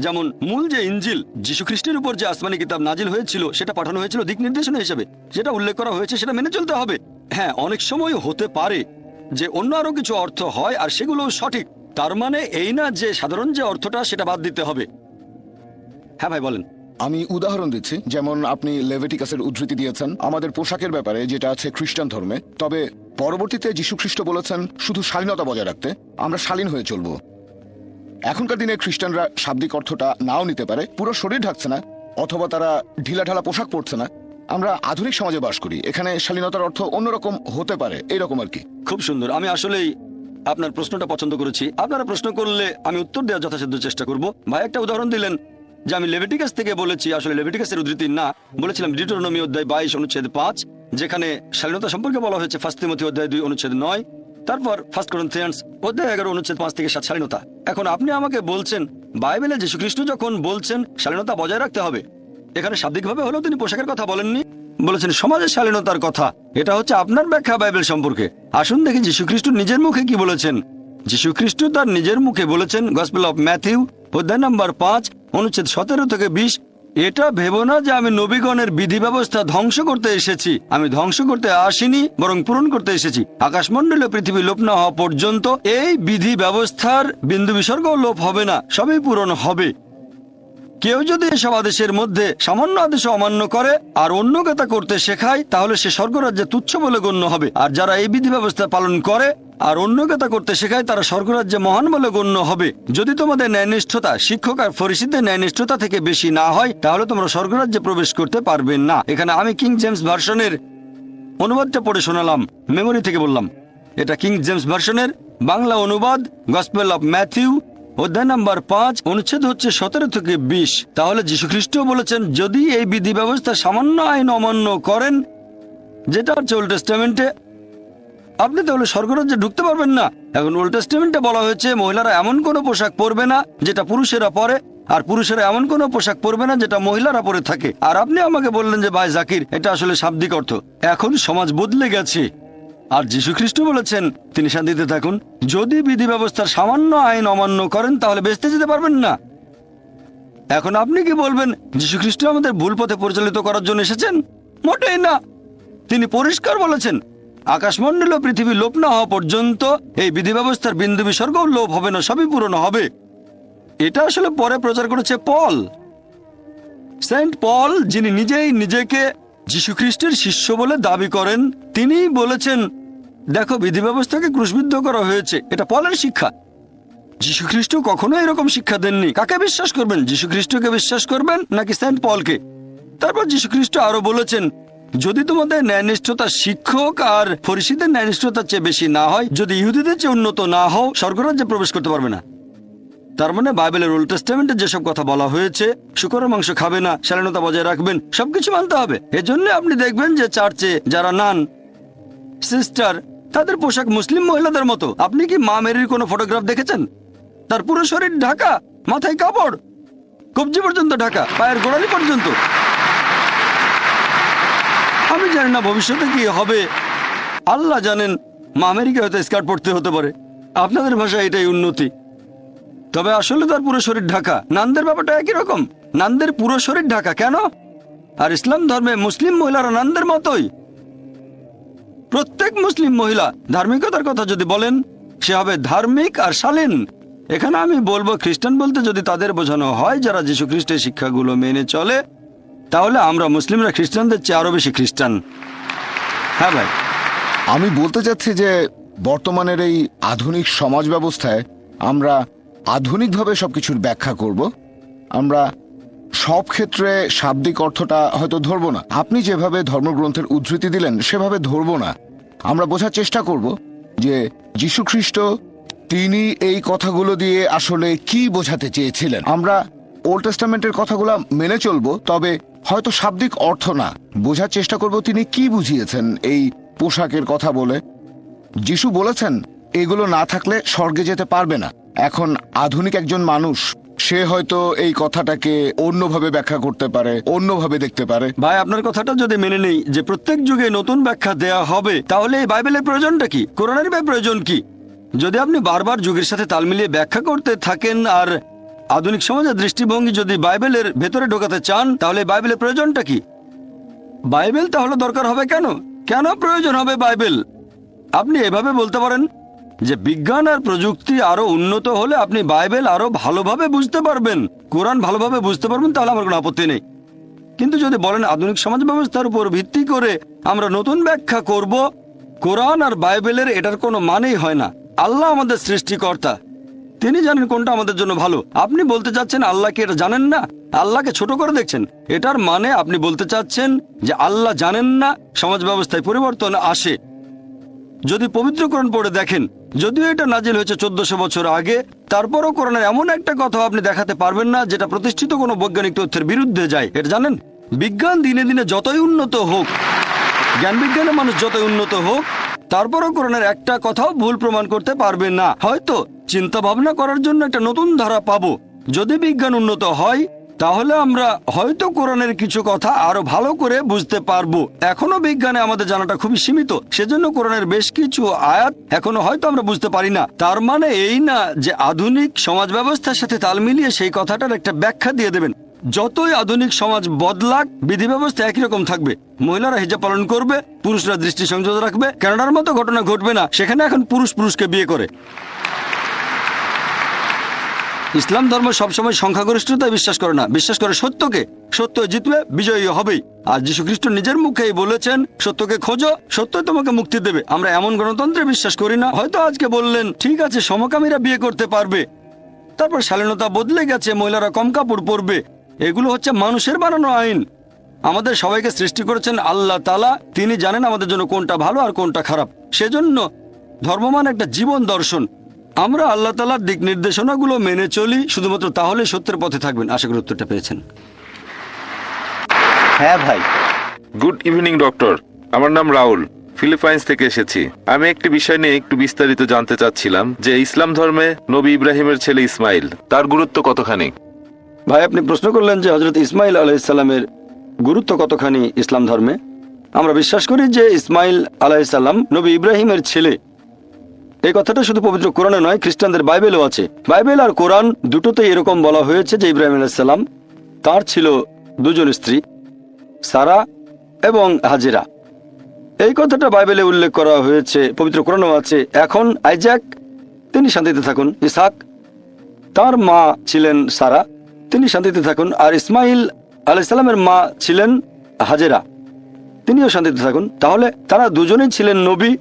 যেমন মূল যে ইনজিল, যীশু খ্রিস্টের উপর যে আসমানি কিতাব নাজিল হয়েছিল, সেটা পাঠানো হয়েছিল দিক নির্দেশনা হিসেবে, যেটা উল্লেখ করা হয়েছে সেটা মেনে চলতে হবে। হ্যাঁ, অনেক সময় হতে পারে যে অন্য আরো কিছু অর্থ হয় আর সেগুলো সঠিক। তার মানে এই না যে সাধারণ যে অর্থটা সেটা বাদ দিতে হবে। হ্যাঁ ভাই বলেন। আমি উদাহরণ দিচ্ছি, যেমন আপনি লেভিটিকাসের উদ্ধৃতি দিয়েছেন আমাদের পোশাকের ব্যাপারে, যেটা আছে খ্রিস্টান ধর্মে। তবে পরবর্তীতে যীশু খ্রিস্ট বলেছেন শুধু শালীনতা বজায় রাখতে, আমরা শালীন হয়ে চলবো। এখনকার দিনে খ্রিস্টানরা শাব্দিক অর্থটা নাও নিতে পারে, পুরো শরীর ঢাকছে না, অথবা তারা ঢিলাঢালা পোশাক পরছে না। আমরা আধুনিক সমাজে বাস করি, এখানে শালীনতার অর্থ অন্যরকম হতে পারে, এইরকম আর কি। খুব সুন্দর। আমি আসলেই আপনার প্রশ্নটা পছন্দ করেছি। আপনারা প্রশ্ন করলে আমি উত্তর দেওয়ার যথাসাধ্য চেষ্টা করব। ভাই একটা উদাহরণ দিলেন যে আমি লেভিটিকাস থেকে বলেছি, আসলে লেভিটিকাসের উদ্ধৃতি না, বলেছিলাম ডিউটেরোনমি অধ্যায় 22 অনুচ্ছেদ 5, যেখানে শালীনতা সম্পর্কে বলা হয়েছে 1 তিমথি অধ্যায় 2 অনুচ্ছেদ 9, তারপর 1 করিন্থিয়ান্স অধ্যায় 11 অনুচ্ছেদ 5 থেকে 7 শালীনতা। এখন আপনি আমাকে বলছেন বাইবেলে যীশুখ্রিস্ট যখন বলছেন শালীনতা বজায় রাখতে হবে, এখানে শাব্দিকভাবে হলেও তিনি পোশাকের কথা বলেননি, বলেছেন সমাজের শালীনতার কথা। এটা হচ্ছে আপনার ব্যাখ্যা বাইবেল সম্পর্কে। আসুন দেখি যীশুখ্রিস্ট নিজের মুখে কি বলেছেন। যীশুখ্রিস্ট তার নিজের মুখে বলেছেন গসপেল অফ ম্যাথিউ অধ্যায় নম্বর 5 অনুচ্ছেদ 17 থেকে 20, এটা ভেবো না যে আমি নবীগণের বিধি ব্যবস্থা ধ্বংস করতে এসেছি, আমি ধ্বংস করতে আসিনি বরং পূরণ করতে এসেছি। আকাশমণ্ডলে পৃথিবী লোপ না হওয়া পর্যন্ত এই বিধি ব্যবস্থার বিন্দু বিসর্গও লোপ হবে না, সবই পূরণ হবে। কেউ যদি এসব আদেশের মধ্যে সামান্য আদেশ অমান্য করে আর অন্যকে তা করতে শেখায়, তাহলে সে স্বর্গরাজ্যে তুচ্ছ বলে গণ্য হবে। আর যারা এই বিধি ব্যবস্থা পালন করে আর অন্যকে তা করতে শেখায়, তারা স্বর্গরাজ্যে মহান বলে গণ্য হবে। যদি তোমাদের ন্যায়নিষ্ঠতা শিক্ষক আর ফরিসীদের ন্যায়নিষ্ঠতা থেকে বেশি না হয়, তাহলে তোমরা স্বর্গরাজ্যে প্রবেশ করতে পারবে না। এখানে আমি কিং জেমস ভার্সনের অনুবাদটা পড়ে শোনালাম, মেমোরি থেকে বললাম। এটা কিং জেমস ভার্সনের বাংলা অনুবাদ, গসপেল অফ ম্যাথিউ অধ্যায় নাম্বার 5 অনুচ্ছেদ হচ্ছে 17 থেকে 20। তাহলে যীশুখ্রিস্ট বলেছেন যদি এই বিধি ব্যবস্থা সামান্য আইন অমান্য করেন, যেটা হচ্ছে ওল্ড টেস্টামেন্টে, আপনি তাহলে স্বর্গরাজ্যে ঢুকতে পারবেন না। এখন ওল্ড টেস্টামেন্টে বলা হয়েছে মহিলারা এমন কোনো পোশাক পরবে না যেটা পুরুষেরা পরে, আর পুরুষেরা এমন কোনো পোশাক পরবে না যেটা মহিলারা পরে থাকে। আর আপনি আমাকে বললেন যে ভাই জাকির, এটা আসলে শাব্দিক অর্থ। এখন সমাজ বদলে গেছে, আর যীশুখ্রিস্ট বলেছেন তিনি শান্তিতে থাকুন। যদি বিধি ব্যবস্থার সামান্য আইন অমান্য করেন তাহলে বেঁচতে যেতে পারবেন না। এখন আপনি কি বলবেন যীশুখ্রিস্ট আমাদের ভুল পথে পরিচালিত করার জন্য এসেছেন? মোটেই না। তিনি পরিষ্কার বলেছেন আকাশমণ্ডল ও পৃথিবী লোপ না হওয়া পর্যন্ত এই বিধি ব্যবস্থার বিন্দু বিসর্গও লোপ হবে না, সবই পূরণ হবে। এটা আসলে পরে প্রচার করেছে পল, সেন্ট পল, যিনি নিজেই নিজেকে যীশুখ্রিস্টের শিষ্য বলে দাবি করেন। তিনিই বলেছেন দেখো বিধি ব্যবস্থাকে ক্রুশবিদ্ধ করা হয়েছে। এটা পলের শিক্ষা। যীশুখ্রিস্ট কখনো এরকম শিক্ষা দেননি। কাকে বিশ্বাস করবেন? যীশুখ্রিস্টকে বিশ্বাস করবেন নাকি সেন্ট পলকে? তারপর যীশুখ্রিস্ট আরো বলেছেন যদি তোমাদের ন্যায়নিষ্ঠতা শিক্ষক আর ফরিসীদের ন্যায়নিষ্ঠতার চেয়ে বেশি না হয়, যদি ইহুদিদের চেয়ে উন্নত না হও, স্বর্গরাজ্যে প্রবেশ করতে পারবে না। তার মানে বাইবেলের ওল্ড টেস্টামেন্টে যেসব কথা বলা হয়েছে, শুকরের মাংস খাবে না, শালীনতা বজায় রাখবেন, সবকিছু মানতে হবে। এজন্য আপনি দেখবেন যে চার্চে যারা নান সিস্টার, তাদের পোশাক মুসলিম মহিলাদের মতো। আপনি কি মা মেরির কোনো ফটোগ্রাফ দেখেছেন? তার পুরো শরীর ঢাকা, মাথায় কাপড়, কবজি পর্যন্ত ঢাকা, পায়ের গোড়ালি পর্যন্ত। আমি জানি না ভবিষ্যতে কি হবে, আল্লাহ জানেন। মা আমেরিকা হয়তো স্কার্ট পরতে হতে পারে, আপনাদের ভাষায় এটাই উন্নতি। তবে আসলে তার পুরো শরীর ঢাকা। নানদের ব্যাপারটা একই রকম, নানদের পুরো শরীর ঢাকা। কেন? আর ইসলাম ধর্মে মুসলিম মহিলারা নানদের মতোই। প্রত্যেক মুসলিম মহিলা ধার্মিকতার কথা যদি বলেন, সে হবে ধার্মিক আর শালীন। এখানে আমি বলবো খ্রিস্টান বলতে যদি তাদের বোঝানো হয় যারা যীশু খ্রিস্টের শিক্ষাগুলো মেনে চলে, তাহলে আমরা মুসলিমরা খ্রিস্টানদের চেয়ে আরো বেশি খ্রিস্টান। হ্যাঁ ভাই, আমি বলতে চাচ্ছি যে বর্তমানের এই আধুনিক সমাজ ব্যবস্থায় আমরা আধুনিকভাবে সবকিছুর ব্যাখ্যা করব। আমরা সব ক্ষেত্রে শাব্দিক অর্থটা হয়তো ধরবো না। আপনি যেভাবে ধর্মগ্রন্থের উদ্ধৃতি দিলেন সেভাবে ধরবো না। আমরা বোঝার চেষ্টা করব যে যীশু খ্রিস্ট তিনি এই কথাগুলো দিয়ে আসলে কি বোঝাতে চেয়েছিলেন। আমরা ওল্ড টেস্টামেন্টের কথাগুলো মেনে চলবো, তবে হয়তো শাব্দিক অর্থ না, বোঝার চেষ্টা করব তিনি কি বুঝিয়েছেন এই পোশাকের কথা বলে। যিশু বলেছেন এগুলো না থাকলে স্বর্গে যেতে পারবে না। এখন আধুনিক একজন মানুষ, সে হয়তো এই কথাটাকে অন্যভাবে ব্যাখ্যা করতে পারে, অন্যভাবে দেখতে পারে। ভাই আপনার কথাটা যদি মেনে নেই যে প্রত্যেক যুগে নতুন ব্যাখ্যা দেয়া হবে, তাহলে এই বাইবেলের প্রয়োজনটা কি? কোরআনের প্রয়োজন কি? যদি আপনি বারবার যুগের সাথে তাল মিলিয়ে ব্যাখ্যা করতে থাকেন আর আধুনিক সমাজের দৃষ্টিভঙ্গি যদি বাইবেলের ভেতরে ঢোকাতে চান, তাহলে বাইবেলের প্রয়োজনটা কি? বাইবেল তাহলে দরকার হবে কেন? কেন প্রয়োজন হবে বাইবেল? আপনি এভাবে বলতে পারেন যে বিজ্ঞান আর প্রযুক্তি আরো উন্নত হলে আপনি বাইবেল আরো ভালোভাবে বুঝতে পারবেন, কোরআন ভালোভাবে বুঝতে পারবেন, তাহলে আমার কোনো আপত্তি নেই। কিন্তু যদি বলেন আধুনিক সমাজ ব্যবস্থার উপর ভিত্তি করে আমরা নতুন ব্যাখ্যা করব কোরআন আর বাইবেলের, এটার কোনো মানেই হয় না। আল্লাহ আমাদের সৃষ্টিকর্তা, তিনি জানেন কোনটা আমাদের জন্য ভালো। আপনি বলতে চাচ্ছেন আল্লাহ কি এটা জানেন না, আল্লাহকে ছোট করে দেখছেন। এটার মানে আপনি বলতে চাচ্ছেন যে আল্লাহ জানেন না সমাজ ব্যবস্থায় পরিবর্তন আসে। যদি পবিত্র কোরআন পড়ে দেখেন, যদিও এটা নাজিল হয়েছে 1400 বছর আগে, তারপরও কোরআনের এমন একটা কথা আপনি দেখাতে পারবেন না যেটা প্রতিষ্ঠিত কোনো বৈজ্ঞানিক তথ্যের বিরুদ্ধে যায়। এটা জানেন? বিজ্ঞান দিনে দিনে যতই উন্নত হোক, জ্ঞান বিজ্ঞানের মানুষ যতই উন্নত হোক, তারপরও কোরআনের একটা কথাও ভুল প্রমাণ করতে পারবে না। হয়তো চিন্তা ভাবনা করার জন্য একটা নতুন ধারা পাবো। যদি বিজ্ঞান উন্নত হয় তাহলে আমরা হয়তো কোরআনের কিছু কথা আরো ভালো করে বুঝতে পারবো। এখনো বিজ্ঞানে আমাদের জানাটা খুবই সীমিত, সেজন্য কোরআনের বেশ কিছু আয়াত এখনো হয়তো আমরা বুঝতে পারি না। তার মানে এই না যে আধুনিক সমাজ ব্যবস্থার সাথে তাল মিলিয়ে সেই কথাটার একটা ব্যাখ্যা দিয়ে দেবেন। যতই আধুনিক সমাজ বদলাক, বিধি ব্যবস্থা একই রকম থাকবে। মহিলারা হিজাব পালন করবে, পুরুষরা দৃষ্টি সংযত রাখবে। কানাডার মতো ঘটনা ঘটবে না, সেখানে এখন পুরুষ পুরুষকে বিয়ে করে। ইসলাম ধর্ম সবসময় সংখ্যাগরিষ্ঠতায় বিশ্বাস করে না, বিশ্বাস করে সত্যকে। সত্য জিতবে, বিজয়ী হবেই। আর যীশু খ্রিস্ট নিজের মুখেই বলেছেন সত্যকে খোঁজো, সত্য তোমাকে মুক্তি দেবে। আমরা এমন গণতন্ত্রে বিশ্বাস করি না। হয়তো আজকে বললেন ঠিক আছে সমকামীরা বিয়ে করতে পারবে, তারপর শালীনতা বদলে গেছে, মহিলারা কম কাপড় পরবে। এগুলো হচ্ছে মানুষের বানানো আইন। আমাদের সবাইকে সৃষ্টি করেছেন আল্লাহ তাআলা, তিনি জানেন আমাদের জন্য কোনটা ভালো আর কোনটা খারাপ। সেজন্য ধর্মমান একটা জীবন দর্শন। আমরা আল্লাহ তাআলার দিক নির্দেশনাগুলো মেনে চলি, শুধুমাত্র তাহলে সত্যের পথে থাকবেন। আশা করি উত্তরটা পেয়েছেন। হ্যাঁ ভাই। গুড ইভিনিং ডক্টর, আমার নাম রাহুল, ফিলিপাইন্স থেকে এসেছি। আমি একটি বিষয় নিয়ে একটু বিস্তারিত জানতে চাচ্ছিলাম যে ইসলাম ধর্মে নবী ইব্রাহিমের ছেলে ইসমাইল, তার গুরুত্ব কতখানি? ভাই, আপনি প্রশ্ন করলেন যে হযরত ইসমাইল আলাইহিস সালামের গুরুত্ব কতখানি ইসলাম ধর্মে। আমরা বিশ্বাস করি যে ইসমাইল আলাইহিস সালাম নবী ইব্রাহিমের ছেলে। এই কথাটা শুধু পবিত্র কোরআনে নয়, খ্রিস্টানদের বাইবেলও আছে। বাইবেল আর কোরআন দুটোতেই এরকম বলা হয়েছে যে ইব্রাহিম আলাইহিস সালাম তার ছিল দুজন স্ত্রী, সারা এবং হাজেরা। এই কথাটা বাইবেলে উল্লেখ করা হয়েছে, পবিত্র কোরআনেও আছে। এখন আইজাক, তিনি শান্তিতে থাকুন। ইসহাক, তার মা ছিলেন সারা, তিনি শান্তিতে থাকুন। আর ইসমাইল আলাইহিস সালামের মা ছিলেন হাজেরা, তিনিও শান্তিতে থাকুন। তাহলে তারা দুজনেই ছিলেন নবী,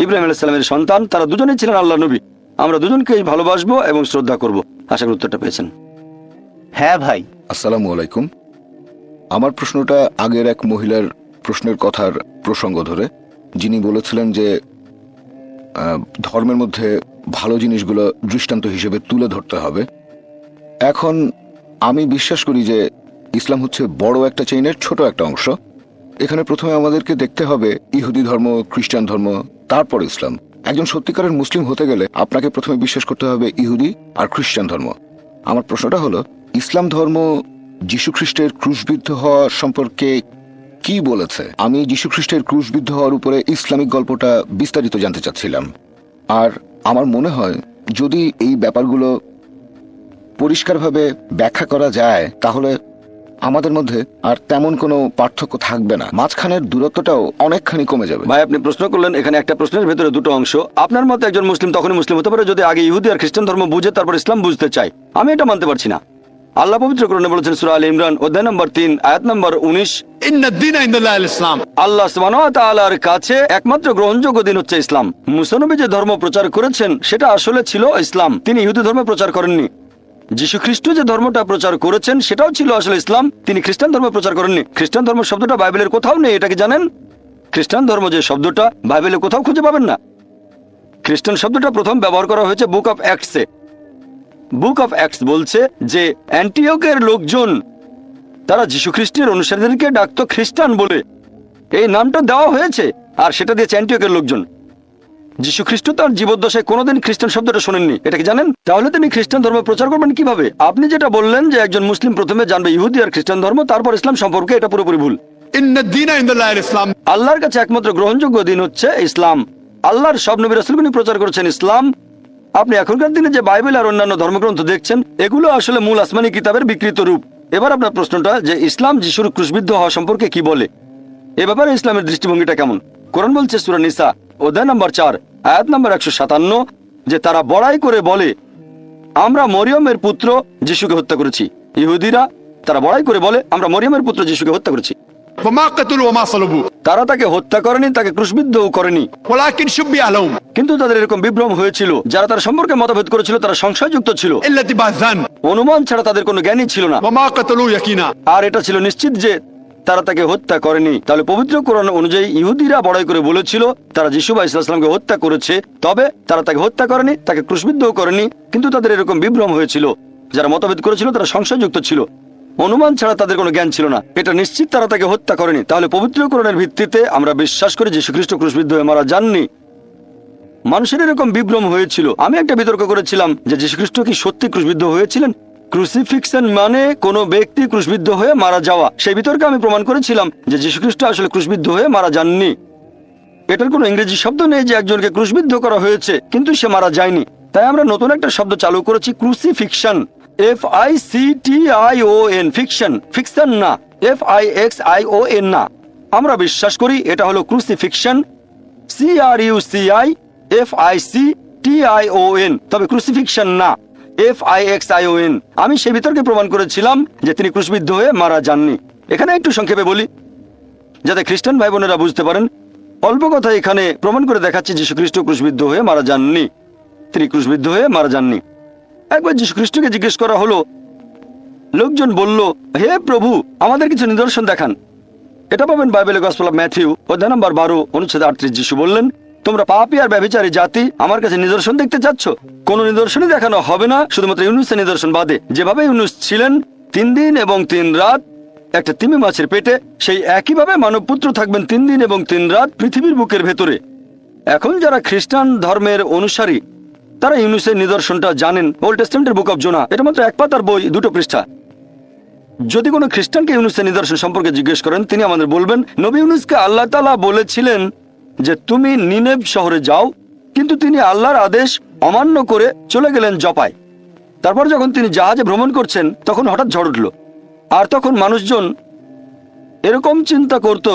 ইব্রাহিম আলাইহিস সালামের সন্তান। তারা দুজনেই ছিলেন আল্লাহ নবী। আমরা দুজনকেই ভালোবাসবো এবং শ্রদ্ধা করব। আশা করি উত্তরটা পেয়েছেন। হ্যাঁ ভাই। আসসালামু আলাইকুম। আমার প্রশ্নটা আগের এক মহিলার প্রশ্নের কথার প্রসঙ্গ ধরে, যিনি বলেছিলেন যে ধর্মের মধ্যে ভালো জিনিসগুলো দৃষ্টান্ত হিসেবে তুলে ধরতে হবে। এখন আমি বিশ্বাস করি যে ইসলাম হচ্ছে বড় একটা চেইনের ছোট একটা অংশ। এখানে প্রথমে আমাদেরকে দেখতে হবে ইহুদি ধর্ম, খ্রিস্টান ধর্ম, তারপর ইসলাম। একজন সত্যিকারের মুসলিম হতে গেলে আপনাকে প্রথমে বিশ্বাস করতে হবে ইহুদি আর খ্রিস্টান ধর্ম। আমার প্রশ্নটা হলো, ইসলাম ধর্ম যীশু খ্রিস্টের ক্রুশবিদ্ধ হওয়া সম্পর্কে কি বলেছে? আমি যীশু খ্রিস্টের ক্রুশবিদ্ধ হওয়ার উপরে ইসলামিক গল্পটা বিস্তারিত জানতে চাচ্ছিলাম। আর আমার মনে হয় যদি এই ব্যাপারগুলো পরিষ্কারভাবে ব্যাখ্যা করা যায় তাহলে আমাদের মধ্যে আর তেমন কোনো পার্থক্য থাকবে না, মাঝখানের দূরত্বটাও অনেকখানি কমে যাবে। ভাই, আপনি প্রশ্ন করলেন এখানে একটা প্রশ্নের ভেতরে দুটো অংশ। আপনার মতে একজন মুসলিম তখনই মুসলিম হতে পারে যদি আগে ইহুদি আর খ্রিস্টান ধর্ম বুঝে তারপর ইসলাম বুঝতে চায়। আমি এটা মানতে পারছি না। আল্লাহ পবিত্র কোরআনে বলেছেন সূরা আলে ইমরান অধ্যায় নম্বর 3 আয়াত নম্বর 19, আল্লাহ সুবহানাহু ওয়া তাআলার কাছে একমাত্র গ্রহণযোগ্য দিন হচ্ছে ইসলাম। মুসা নবী যে ধর্ম প্রচার করেছেন সেটা আসলে ছিল ইসলাম, তিনি ইহুদি ধর্ম প্রচার করেননি। যীশু খ্রিস্ট যে ধর্মটা প্রচার করেছেন সেটাও ছিল আসলে ইসলাম, তিনি খ্রিস্টান ধর্ম প্রচার করেননি। খ্রিস্টান ধর্ম শব্দটা বাইবেলের কোথাও নেই, এটা কি জানেন? খ্রিস্টান ধর্ম যে শব্দটা বাইবেলে কোথাও খুঁজে পাবেন না। খ্রিস্টান শব্দটা প্রথম ব্যবহার করা হয়েছে বুক অফ অ্যাক্টসে। বুক অফ অ্যাক্টস বলছে যে অ্যান্টিওকের লোকজন তারা যীশু খ্রিস্টের অনুসারীদেরকে ডাকতো খ্রিস্টান বলে, এই নামটা দেওয়া হয়েছে আর সেটা দিয়েছে অ্যান্টিওকের লোকজন। যীশু খ্রিস্ট তার জীবদ্দশায় কোনোদিন খ্রিস্টান শব্দটা শোনেননি, এটা কি জানেন? তাহলে তিনি খ্রিস্টান ধর্ম প্রচার করবেন কিভাবে? আপনি যেটা বললেন যে একজন মুসলিম প্রথমে জানবে ইহুদি আর খ্রিস্টান ধর্ম তারপর ইসলাম সম্পর্কে, এটা পুরোপুরি ভুল। আল্লাহর কাছে একমাত্র গ্রহণযোগ্য দিন হচ্ছে ইসলাম। আল্লাহর সব নবী রাসূলগণ প্রচার করেছেন ইসলাম। আপনি এখনকার দিনে যে বাইবেল আর অন্যান্য ধর্মগ্রন্থ দেখছেন এগুলো আসলে মূল আসমানি কিতাবের বিকৃত রূপ। এবার আপনার প্রশ্নটা যে ইসলাম যিশুর ক্রুশবিদ্ধ হওয়া সম্পর্কে কি বলে, এ ব্যাপারে ইসলামের দৃষ্টিভঙ্গিটা কেমন? কোরআন বলছে সূরা নিসা অধ্যায় নম্বর 4 আয়াত নাম্বার 157, যে তারা বড়াই করে বলে আমরা মরিয়মের পুত্র যিশুকে হত্যা করেছি। ইহুদিরা তারা বড়াই করে বলে আমরা মরিয়মের পুত্র যিশুকে হত্যা করেছি। وما قتلوا وما صلبوا তারা তাকে হত্যা করেনি, তাকে ক্রুশবিদ্ধও করেনি, ولكن شبه لهم কিন্তু তাদের এরকম বিভ্রম হয়েছিল। যারা তার সম্পর্কে মতভেদ করেছিল তারা সংশয়যুক্ত ছিল, الا اتباع الظن অনুমান ছাড়া তাদের কোনো জ্ঞানই ছিল না। وما قتلوا يقينا আর এটা ছিল নিশ্চিত যে তারা তাকে হত্যা করেনি। তাহলে পবিত্র কোরআন অনুযায়ী ইহুদিরা বড়াই করে বলেছিল তারা যিশু আলাইহিস সালামকে হত্যা করেছে, তবে তারা তাকে হত্যা করেনি, তাকে ক্রুশবিদ্ধও করেনি, কিন্তু তাদের এরকম বিভ্রম হয়েছিল। যারা মতভেদ করেছিল তারা সংশয়যুক্ত ছিল, অনুমান ছাড়া তাদের কোনো জ্ঞান ছিল না। এটা নিশ্চিত তারা তাকে হত্যা করেনি। তাহলে পবিত্র কোরআনের ভিত্তিতে আমরা বিশ্বাস করি যীশু খ্রিস্ট ক্রুশবিদ্ধ হয়ে মারা যাননি। মানুষের এরকম বিভ্রম হয়েছিল। আমি একটা বিতর্ক করেছিলাম যে যীশু খ্রিস্ট কি সত্যি ক্রুশবিদ্ধ হয়েছিলেন। ক্রুসিফিক্সন মানে কোনো ব্যক্তি ক্রুশবিদ্ধ হয়ে মারা যাওয়া। সেই বিতর্কে আমি প্রমাণ করেছিলাম যে যীশু খ্রিস্ট আসলে ক্রুশবিদ্ধ হয়ে মারা যাননি। এটার কোনো ইংরেজি শব্দ নেই যে একজনকে ক্রুশবিদ্ধ করা হয়েছে কিন্তু সে মারা যায়নি। তাই আমরা নতুন একটা শব্দ চালু করেছি, ক্রুসিফিকশন। FICTION, ফিকশন, ফিকশন না, FIXION না। আমরা বিশ্বাস করি এটা হলো ক্রুসিফিকশন, CRUCIFICTION, তবে ক্রুসিফিকশন না, FIXION। আমি সেই বিতর্কে প্রমাণ করেছিলাম যে তিনি ক্রুশবিদ্ধ হয়ে মারা যাননি। এখানে একটু সংক্ষেপে বলি যাতে খ্রিস্টান ভাই বোনেরা বুঝতে পারেন। অল্প কথা এখানে প্রমাণ করে দেখাচ্ছি যীশু খ্রিস্ট ক্রুশবিদ্ধ হয়ে মারা যাননি, তিনি ক্রুশবিদ্ধ হয়ে মারা যাননি। একবার যীশু খ্রিস্টকে জিজ্ঞেস করা হলো, লোকজন বলল, হে প্রভু আমাদের কিছু নিদর্শন দেখান। এটা পাবেন বাইবেলে গসপেল অফ ম্যাথিউ অধ্যায় নম্বর 12 অনুচ্ছেদ 38। যীশু বললেন, তোমরা পাপী আর ব্যভিচারী জাতি, আমার কাছে নিদর্শন দেখতে চাচ্ছ? কোন নিদর্শনই দেখানো হবে না শুধুমাত্র ইউনুসের নিদর্শন বাদে। যেভাবে ইউনুস ছিলেন 3 দিন এবং 3 রাত একটা তিমি মাছের পেটে, সেই একইভাবে মানবপুত্র থাকবেন 3 দিন এবং 3 রাত পৃথিবীর বুকের ভেতরে। এখন যারা খ্রিস্টান ধর্মের অনুসারী তারা ইউনুসের নিদর্শনটা জানেন। ওল্ড টেস্টামেন্টের বুক অফ জোনা, এটা মাত্র 1 পাতার বই, 2 পৃষ্ঠা। যদি কোনো খ্রিস্টানকে ইউনুসের নিদর্শন সম্পর্কে জিজ্ঞেস করেন তিনি আমাদের বলবেন, নবী ইউনুসকে আল্লাহ তাআলা বলেছিলেন যে তুমি নিনেভ শহরে যাও, কিন্তু তিনি আল্লাহর আদেশ অমান্য করে চলে গেলেন জপায়। তারপর যখন তিনি জাহাজে ভ্রমণ করছেন তখন হঠাৎ ঝড় উঠল, আর তখন মানুষজন এরকম চিন্তা করত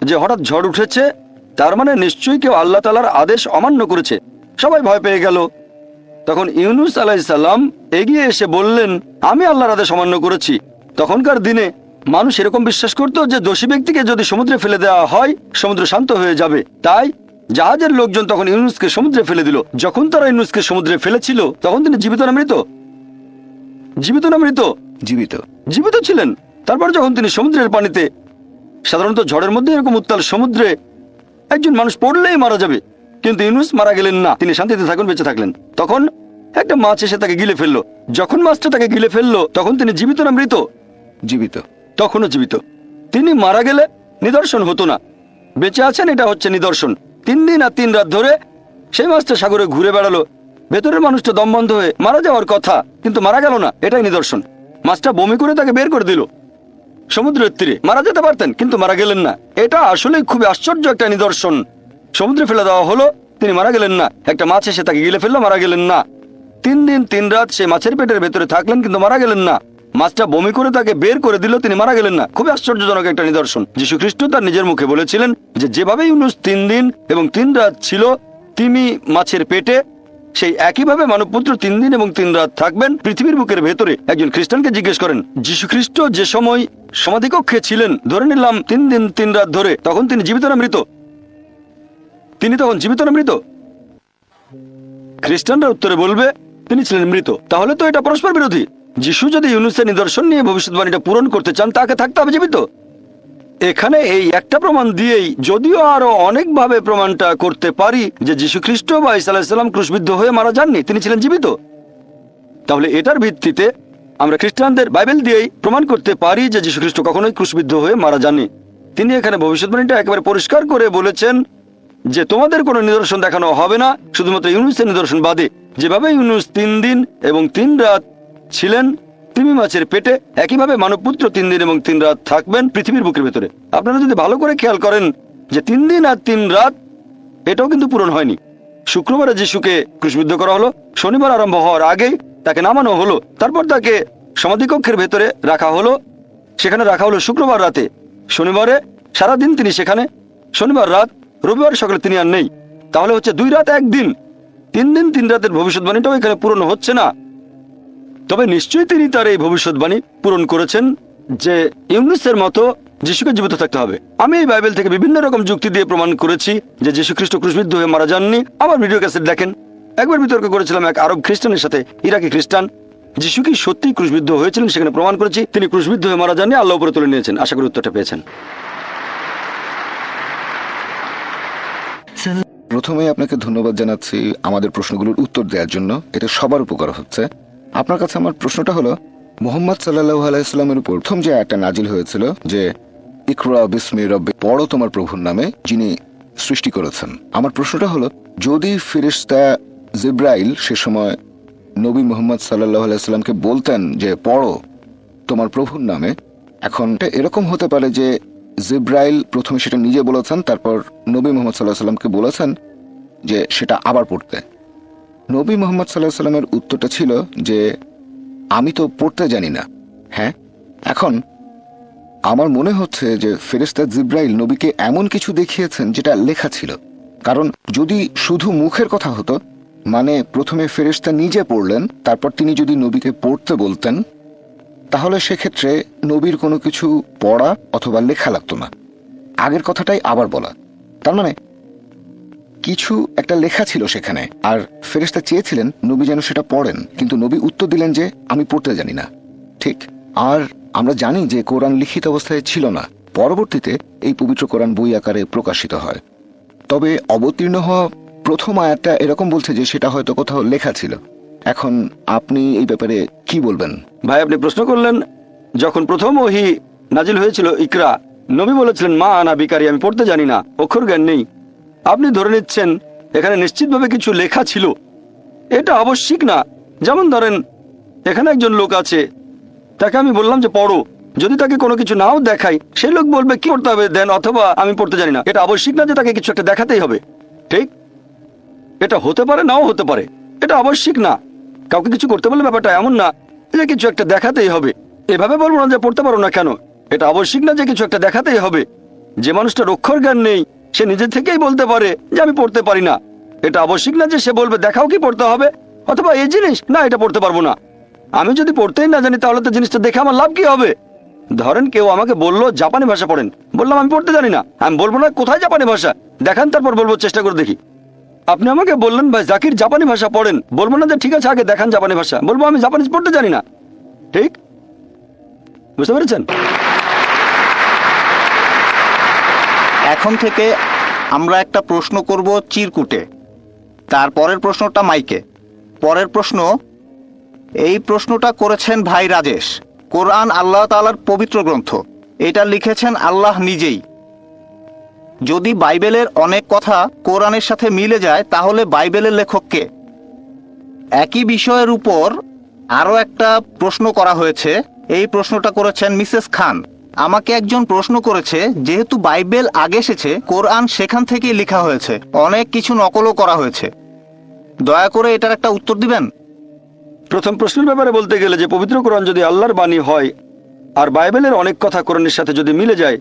যে হঠাৎ ঝড় উঠেছে, তার মানে নিশ্চয়ই কেউ আল্লাহ তাআলার আদেশ অমান্য করেছে। সবাই ভয় পেয়ে গেল। তখন ইউনুস আলাইহিস সালাম এগিয়ে এসে বললেন, আমি আল্লাহর আদেশ অমান্য করেছি। তখনকার দিনে মানুষ এরকম বিশ্বাস করত যে দোষী ব্যক্তিকে যদি সমুদ্রে ফেলে দেওয়া হয় সমুদ্র শান্ত হয়ে যাবে। তাই জাহাজের লোকজন তখন ইউনুসকে সমুদ্রে ফেলে দিল। যখন তারা ইউনুসকে সমুদ্রে ফেলেছিল তখন তিনি জীবিত না মৃত? জীবিত না মৃত? জীবিত। জীবিত ছিলেন। তারপর যখন তিনি সমুদ্রের পানিতে, সাধারণত ঝড়ের মধ্যে এরকম উত্তাল সমুদ্রে একজন মানুষ পড়লেই মারা যাবে, কিন্তু ইউনুস মারা গেলেন না, তিনি শান্তিতে থাকুন, বেঁচে থাকলেন। তখন একটা মাছ এসে তাকে গিলে ফেললো। যখন মাছটা তাকে গিলে ফেললো তখন তিনি জীবিত না মৃত? জীবিত। তখনও জীবিত। তিনি মারা গেলে নিদর্শন হতো না, বেঁচে আছেন এটা হচ্ছে নিদর্শন। 3 দিন আর 3 রাত ধরে সেই মাছটা সাগরে ঘুরে বেড়ালো, ভেতরের মানুষটা দম বন্ধ হয়ে মারা যাওয়ার কথা, কিন্তু মারা গেল না, এটাই নিদর্শন। মাছটা বমি করে তাকে বের করে দিল সমুদ্রের তীরে। মারা যেতে পারতেন কিন্তু মারা গেলেন না। এটা আসলে খুবই আশ্চর্য একটা নিদর্শন। সমুদ্রে ফেলে দেওয়া হলো, তিনি মারা গেলেন না। একটা মাছ এসে তাকে গিলে ফেললো, মারা গেলেন না। 3 দিন 3 রাত সেই মাছের পেটের ভেতরে থাকলেন কিন্তু মারা গেলেন না। মাছটা বমি করে তাকে বের করে দিল, তিনি মারা গেলেন না। খুবই আশ্চর্যজনক একটা নিদর্শন। যীশু খ্রিস্ট তার নিজের মুখে বলেছিলেন যে যেভাবে ইউনুস 3 দিন এবং 3 রাত ছিল তিমি মাছের পেটে, সেই একইভাবে মানবপুত্র 3 দিন এবং 3 রাত থাকবেন পৃথিবীর বুকের ভেতরে। একজন খ্রিস্টানকে জিজ্ঞেস করেন, যীশু খ্রিস্ট যে সময় সমাধিকক্ষে ছিলেন, ধরে নিলাম 3 দিন 3 রাত ধরে, তখন তিনি জীবিত না মৃত? তিনি তখন জীবিত না মৃত? খ্রিস্টানরা উত্তরে বলবে তিনি ছিলেন মৃত। তাহলে তো এটা পরস্পর বিরোধী। যিশু যদি ইউনুসের নিদর্শন নিয়ে ভবিষ্যৎবাণীটা পূরণ করতে চান তাকে থাকতে হবে জীবিত। এখানে এই একটা প্রমাণ দিয়েই, যদিও আরো অনেকভাবে প্রমাণটা করতে পারি যে যীশু খ্রিস্ট বা ঈসা আলাইহিস সালাম ক্রুশবিদ্ধ হয়ে মারা যাননি, তিনি ছিলেন জীবিত। তাহলে এটার ভিত্তিতে আমরা খ্রিস্টানদের বাইবেল দিয়েই প্রমাণ করতে পারি যে যীশু খ্রিস্ট কখনোই ক্রুশবিদ্ধ হয়ে মারা যাননি। তিনি এখানে ভবিষ্যৎবাণীটা একেবারে পরিষ্কার করে বলেছেন যে তোমাদের কোনো নিদর্শন দেখানো হবে না শুধুমাত্র ইউনুসের নিদর্শন বাদে। যেভাবে ইউনুস 3 দিন এবং 3 রাত ছিলেন তিমি মাছের পেটে, একইভাবে মানবপুত্র 3 দিন এবং 3 রাত থাকবেন পৃথিবীর বুকের ভেতরে। আপনারা যদি ভালো করে খেয়াল করেন যে 3 দিন আর 3 রাত এটাও কিন্তু পূরণ হয়নি। শুক্রবারে যিশুকে ক্রুশবিদ্ধ করা হলো, শনিবার আরম্ভ হওয়ার আগেই তাকে নামানো হলো, তারপর তাকে সমাধিকক্ষের ভেতরে রাখা হলো, সেখানে রাখা হলো শুক্রবার রাতে। শনিবারে সারাদিন তিনি সেখানে, শনিবার রাত, রবিবার সকালে তিনি আর নেই। তাহলে হচ্ছে 2 রাত 1 দিন, 3 দিন 3 রাতের ভবিষ্যৎবাণীটাও এখানে পূরণ হচ্ছে না। তবে নিশ্চয়ই তিনি তার এই ভবিষ্যৎবাণী পূরণ করেছেন যে ইউনুসের মতো যিশুকে জীবিত থাকতে হবে। আমি এই বাইবেল থেকে বিভিন্ন রকম যুক্তি দিয়ে প্রমাণ করেছি যে যীশু খ্রিস্ট ক্রুশবিদ্ধ হয়ে মারা যাননি। আমার ভিডিও ক্যাসেট দেখেন। একবার বিতর্ক করেছিলাম এক আরব খ্রিস্টানের সাথে, ইরাকি খ্রিস্টান। যিশু কি সত্যি ক্রুশবিদ্ধ হয়েছিলেন সেখানে প্রমাণ করেছি তিনি ক্রুশবিদ্ধ হয়ে মারা যাননি, আল্লাহ উপরে তুলে নিয়েছেন। আশা করি উত্তরটা পেয়েছেন। প্রথমে আপনাকে ধন্যবাদ জানাচ্ছি আমাদের প্রশ্নগুলোর উত্তর দেওয়ার জন্য, এটা সবার উপকার হচ্ছে। আপনার কাছে আমার প্রশ্নটা হলো, মুহাম্মদ সাল্লাল্লাহু আলাইহি সাল্লামের উপর প্রথম যে আয়াতটা নাজিল হয়েছিল যে ইকরা বিসমি রব্বি, পড়ো তোমার প্রভুর নামে যিনি সৃষ্টি করেছেন, আমার প্রশ্নটা হলো যদি ফেরেশতা জিব্রাইল সে সময় নবী মুহাম্মদ সাল্লাল্লাহু আলাইহি সাল্লামকে বলতেন যে পড়ো তোমার প্রভুর নামে, এখন এরকম হতে পারে যে জিব্রাইল প্রথমে সেটা নিজে বলেছেন, তারপর নবী মুহাম্মদ সাল্লাল্লাহু আলাইহি সাল্লামকে বলেছেন যে সেটা আবার পড়তে। নবী মুহাম্মদ সাল্লাল্লাহু আলাইহি সাল্লামের উত্তরটা ছিল যে আমি তো পড়তে জানি না। হ্যাঁ, এখন আমার মনে হচ্ছে যে ফেরেশতা জিব্রাইল নবীকে এমন কিছু দেখিয়েছেন যেটা লেখা ছিল, কারণ যদি শুধু মুখের কথা হতো, মানে প্রথমে ফেরেশতা নিজে পড়লেন, তারপর তিনি যদি নবীকে পড়তে বলতেন, তাহলে সেক্ষেত্রে নবীর কোনো কিছু পড়া অথবা লেখা লাগতো না। আগের কথাটাই আবার বলা, তার মানে কিছু একটা লেখা ছিল সেখানে, আর ফেরেশতা চেয়েছিলেন নবী যেন সেটা পড়েন, কিন্তু নবী উত্তর দিলেন যে আমি পড়তে জানি না। ঠিক, আর আমরা জানি যে কোরআন লিখিত অবস্থায় ছিল না, পরবর্তীতে এই পবিত্র কোরআন বই আকারে প্রকাশিত হয়। তবে অবতীর্ণ হওয়া প্রথম আয়াতটা এরকম বলছে যে সেটা হয়তো কোথাও লেখা ছিল। এখন আপনি এই ব্যাপারে কি বলবেন? ভাই, আপনি প্রশ্ন করলেন যখন প্রথম ওহী নাজিল হয়েছিল ইকরা, নবী বলেছিলেন মা আনা বিকারি, আমি পড়তে জানি না, অক্ষর জ্ঞান নেই। আপনি ধরে নিচ্ছেন এখানে নিশ্চিতভাবে কিছু লেখা ছিল, এটা আবশ্যিক না। যেমন ধরেন এখানে একজন লোক আছে, তাকে আমি বললাম যে পড়ো, যদি তাকে কোনো কিছু নাও দেখাই সেই লোক বলবে কি করতে হবে দেন, অথবা আমি পড়তে জানি না। এটা আবশ্যিক না যে তাকে কিছু একটা দেখাতেই হবে। ঠিক, এটা হতে পারে নাও হতে পারে, এটা আবশ্যিক না। কাউকে কিছু করতে বললে ব্যাপারটা এমন না যে কিছু একটা দেখাতেই হবে। এভাবে বলবো না যে পড়তে পারো না কেন, এটা আবশ্যিক না যে কিছু একটা দেখাতেই হবে। যে মানুষটার অক্ষর জ্ঞান নেই সে নিজে থেকেই বলতে পারে যে আমি পড়তে পারি না। এটা আবশ্যিক না যে সে বলবে দেখাও কি পড়তে হবে, অথবা এই জিনিস না এটা পড়তে পারবো না। আমি যদি পড়তেই না জানি তাহলে তো জিনিসটা দেখে আমার লাভ কি হবে? ধরেন কেউ আমাকে বললো জাপানি ভাষা পড়েন, বললাম আমি পড়তে জানি না, আমি বলবো না কোথায় জাপানি ভাষা দেখান তারপর বলবো চেষ্টা করে দেখি। আপনি আমাকে বললেন ভাই জাকির জাপানি ভাষা পড়েন, বলবো না যে ঠিক আছে আগে দেখান জাপানি ভাষা, বলবো আমি জাপানিজ পড়তে জানি না। ঠিক, বুঝতে পেরেছেন? এখন থেকে আমরা একটা প্রশ্ন করব চিরকুটে, তারপরের প্রশ্নটা মাইকে। পরের প্রশ্ন, এই প্রশ্নটা করেছেন ভাই রাজেশ। কোরআন আল্লাহ তাআলার পবিত্র গ্রন্থ, এটা লিখেছেন আল্লাহ নিজেই। যদি বাইবেলের অনেক কথা কোরআনের সাথে মিলে যায় তাহলে বাইবেলের লেখক কে? একই বিষয়ের উপর আরও একটা প্রশ্ন করা হয়েছে। এই প্রশ্নটা করেছেন মিসেস খান। আমাকে একজন প্রশ্ন করেছে, যেহেতু বাইবেল আগে এসেছে, কোরআন সেখান থেকেই লেখা হয়েছে, অনেক কিছু নকলও করা হয়েছে, দয়া করে এটার একটা উত্তর দিবেন। প্রথম প্রশ্নের ব্যাপারে বলতে গেলে যে পবিত্র কোরআন যদি আল্লাহর বাণী হয় আর বাইবেলের অনেক কথা কোরআনের সাথে যদি মিলে যায়,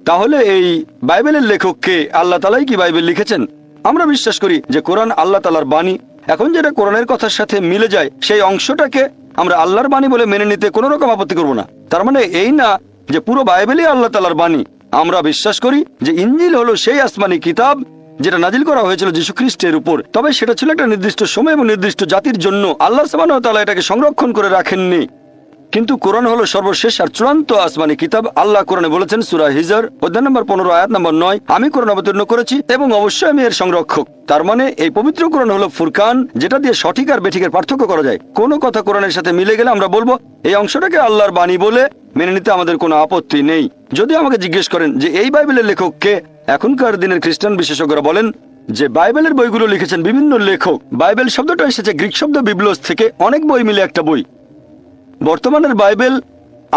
তাহলে এই বাইবেলের লেখককে আল্লাহ তাআলাই কি বাইবেল লিখেছেন? আমরা বিশ্বাস করি যে কোরআন আল্লাহ তাআলার বাণী। এখন যেটা কোরআনের কথার সাথে মিলে যায় সেই অংশটাকে আমরা আল্লাহর বাণী বলে মেনে নিতে কোনো রকম আপত্তি করব না। তার মানে এই না যে পুরো বাইবেলই আল্লাহ তাআলার বাণী। আমরা বিশ্বাস করি যে ইনজিল হলো সেই আসমানি কিতাব যেটা নাজিল করা হয়েছিল যীশু খ্রিস্টের উপর। তবে সেটা ছিল একটা নির্দিষ্ট সময় এবং নির্দিষ্ট জাতির জন্য। আল্লাহ সুবহানাহু ওয়া তাআলা এটাকে সংরক্ষণ করে রাখেননি। কিন্তু কোরআন হলো সর্বশেষ আর চূড়ান্ত আসমানি কিতাব। আল্লাহ কোরআনে বলেছেন সূরা হিজর অধ্যায় নম্বর 15 আয়াত নম্বর 9, আমি কোরআন অবতীর্ণ করেছি এবং অবশ্যই আমি এর সংরক্ষক। তার মানে এই পবিত্র কোরআন হলো ফুরকান, যেটা দিয়ে সঠিক আর বেঠিকের পার্থক্য করা যায়। কোনো কথা কোরআনের সাথে মিলে গেলে আমরা বলবো এই অংশটাকে আল্লাহর বাণী বলে মেনে নিতে আমাদের কোনো আপত্তি নেই। যদি আমাকে জিজ্ঞেস করেন যে এই বাইবেলের লেখক কে, এখনকার দিনের খ্রিস্টান বিশেষজ্ঞরা বলেন যে বাইবেলের বইগুলো লিখেছেন বিভিন্ন লেখক। বাইবেল শব্দটা এসেছে গ্রিক শব্দ বিবলোস থেকে, অনেক বই মিলে একটা বই। বর্তমানের বাইবেল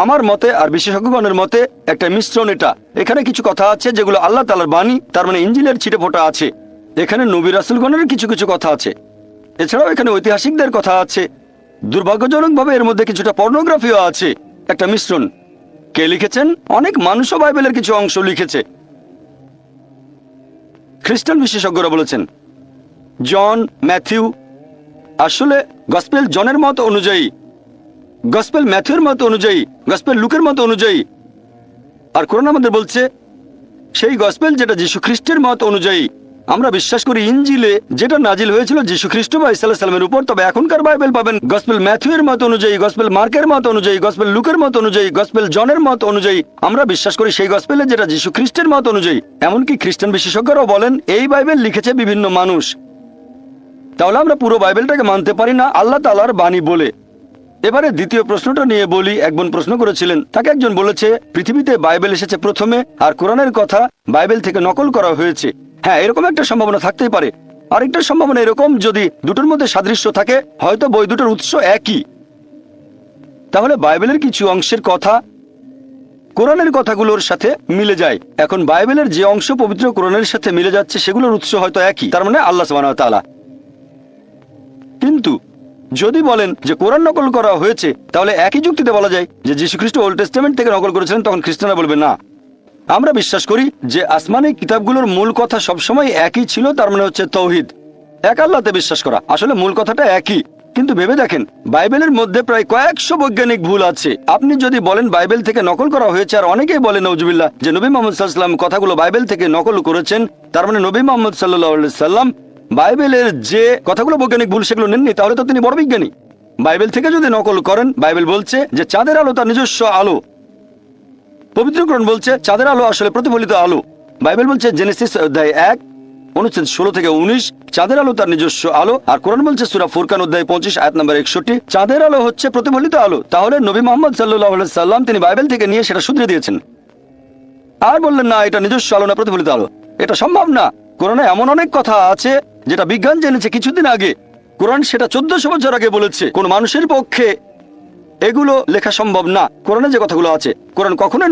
আমার মতে আর বিশেষজ্ঞগণের মতে একটা মিশ্রণ। এটা এখানে কিছু কথা আছে যেগুলো আল্লাহ তাআলার বাণী, তার মানে ইনজিলের ছিটেফোঁটা আছে। এখানে নবী রাসূলগণের কিছু কিছু কথা আছে, এছাড়াও এখানে ঐতিহাসিকদের কথা আছে। দুর্ভাগ্যজনকভাবে এর মধ্যে কিছুটা পর্নোগ্রাফিও আছে। একটা মিশ্রণ। কে লিখেছেন? অনেক মানুষও বাইবেলের কিছু অংশ লিখেছে। খ্রিস্টান বিশেষজ্ঞরা বলেছেন জন, ম্যাথিউ, আসলে গসপেল জনের মত অনুযায়ী, গসপেল ম্যাথিউর মত অনুযায়ী, গসপেল লুকের মত অনুযায়ী, আর কোরআন আমাদের বলছে সেই গসপেল যেটা যীশু খ্রিস্টের মত অনুযায়ী। আমরা বিশ্বাস করি ইনজিলে যেটা নাজিল হয়েছিল যীশু খ্রিস্ট বা ঈসা আলাইহিস সালামের উপর, তবে এখনকার বাইবেল পাবেন গসপেল ম্যাথিউর মত অনুযায়ী, গসপেল মার্কের মত অনুযায়ী, গসপেল লুকের মত অনুযায়ী, গসপেল জনের মত অনুযায়ী। আমরা বিশ্বাস করি সেই গসপেলে যেটা যীশু খ্রিস্টের মত অনুযায়ী। এমনকি খ্রিস্টান বিশেষজ্ঞরাও বলেন এই বাইবেল লিখেছে বিভিন্ন মানুষ। তাহলে আমরা পুরো বাইবেলটাকে মানতে পারি না আল্লাহ তাআলার বাণী বলে। এবারে দ্বিতীয় প্রশ্নটা নিয়ে বলি। একজন প্রশ্ন করেছিলেন, তাকে একজন বলেছে পৃথিবীতে বাইবেল এসেছে প্রথমে আর কোরআনের কথা বাইবেল থেকে নকল করা হয়েছে। হ্যাঁ, এরকম একটা সম্ভাবনা থাকতেই পারে। আরেকটা সম্ভাবনা এরকম, যদি দুটোর মধ্যে সাদৃশ্য থাকে, হয়তো বই দুটোর উৎস একই, তাহলে বাইবেলের কিছু অংশের কথা কোরআনের কথাগুলোর সাথে মিলে যায়। এখন বাইবেলের যে অংশ পবিত্র কোরআনের সাথে মিলে যাচ্ছে সেগুলোর উৎস হয়তো একই, তার মানে আল্লাহ সুবহানাহু ওয়া তাআলা। কিন্তু যদি বলেন যে কোরআন নকল করা হয়েছে, তাহলে একই যুক্তিতে বলা যায় যে যীশু খ্রিস্ট ওল্ড টেস্টামেন্ট থেকে নকল করেছিলেন, তখন খ্রিস্টানরা বলবে না। আমরা বিশ্বাস করি যে আসমানি কিতাবগুলোর মূল কথা সবসময় একই ছিল, তার মানে হচ্ছে তৌহিদ, এক আল্লাহতে বিশ্বাস করা। আসলে মূল কথাটা একই, কিন্তু ভেবে দেখেন বাইবেলের মধ্যে প্রায় কয়েকশো বৈজ্ঞানিক ভুল আছে। আপনি যদি বলেন বাইবেল থেকে নকল করা হয়েছে, আর অনেকেই বলেন নাউজুবিল্লাহ যে নবী মুহাম্মদ সাল্লাল্লাহু আলাইহি ওয়াসাল্লাম কথাগুলো বাইবেল থেকে নকল করেছেন, তার মানে নবী মুহাম্মদ সাল্লাল্লাহু আলাইহি ওয়াসাল্লাম বাইবেলের যে কথাগুলো বৈজ্ঞানিক ভুল সেগুলো নেননি, তাহলে তো তিনি বড় বিজ্ঞানী। বাইবেল থেকে যদি নকল করেন, বাইবেল বলছে যে চাঁদের আলো তার নিজস্ব আলো, পবিত্র কোরআন বলছে চাঁদের আলো আসলে প্রতিফলিত আলো। বাইবেল বলছে জেনেসিস অধ্যায় 1 অনুচ্ছেদ 16 থেকে 19 চাঁদের আলো তার নিজস্ব আলো, আর কোরআন বলছে সূরা ফুরকান অধ্যায় 25 আয়াত নম্বর 61 চাঁদের আলো হচ্ছে প্রতিফলিত আলো। তাহলে নবী মুহাম্মদ সাল্লাল্লাহু আলাইহি সাল্লাম তিনি বাইবেল থেকে নিয়ে সেটা শুধরে দিয়েছেন, আর বললেন না এটা নিজস্ব আলো না প্রতিফলিত আলো। এটা সম্ভব না। কোরআনে এমন অনেক কথা আছে যেটা বিজ্ঞান জেনেছে কিছুদিন আগে, কোরআন সেটা 1400 বছর আগে বলেছে। কোন মানুষের পক্ষে এগুলো লেখা সম্ভব না। কোরআনে যে কথাগুলো আছে, কোরআন কখনোই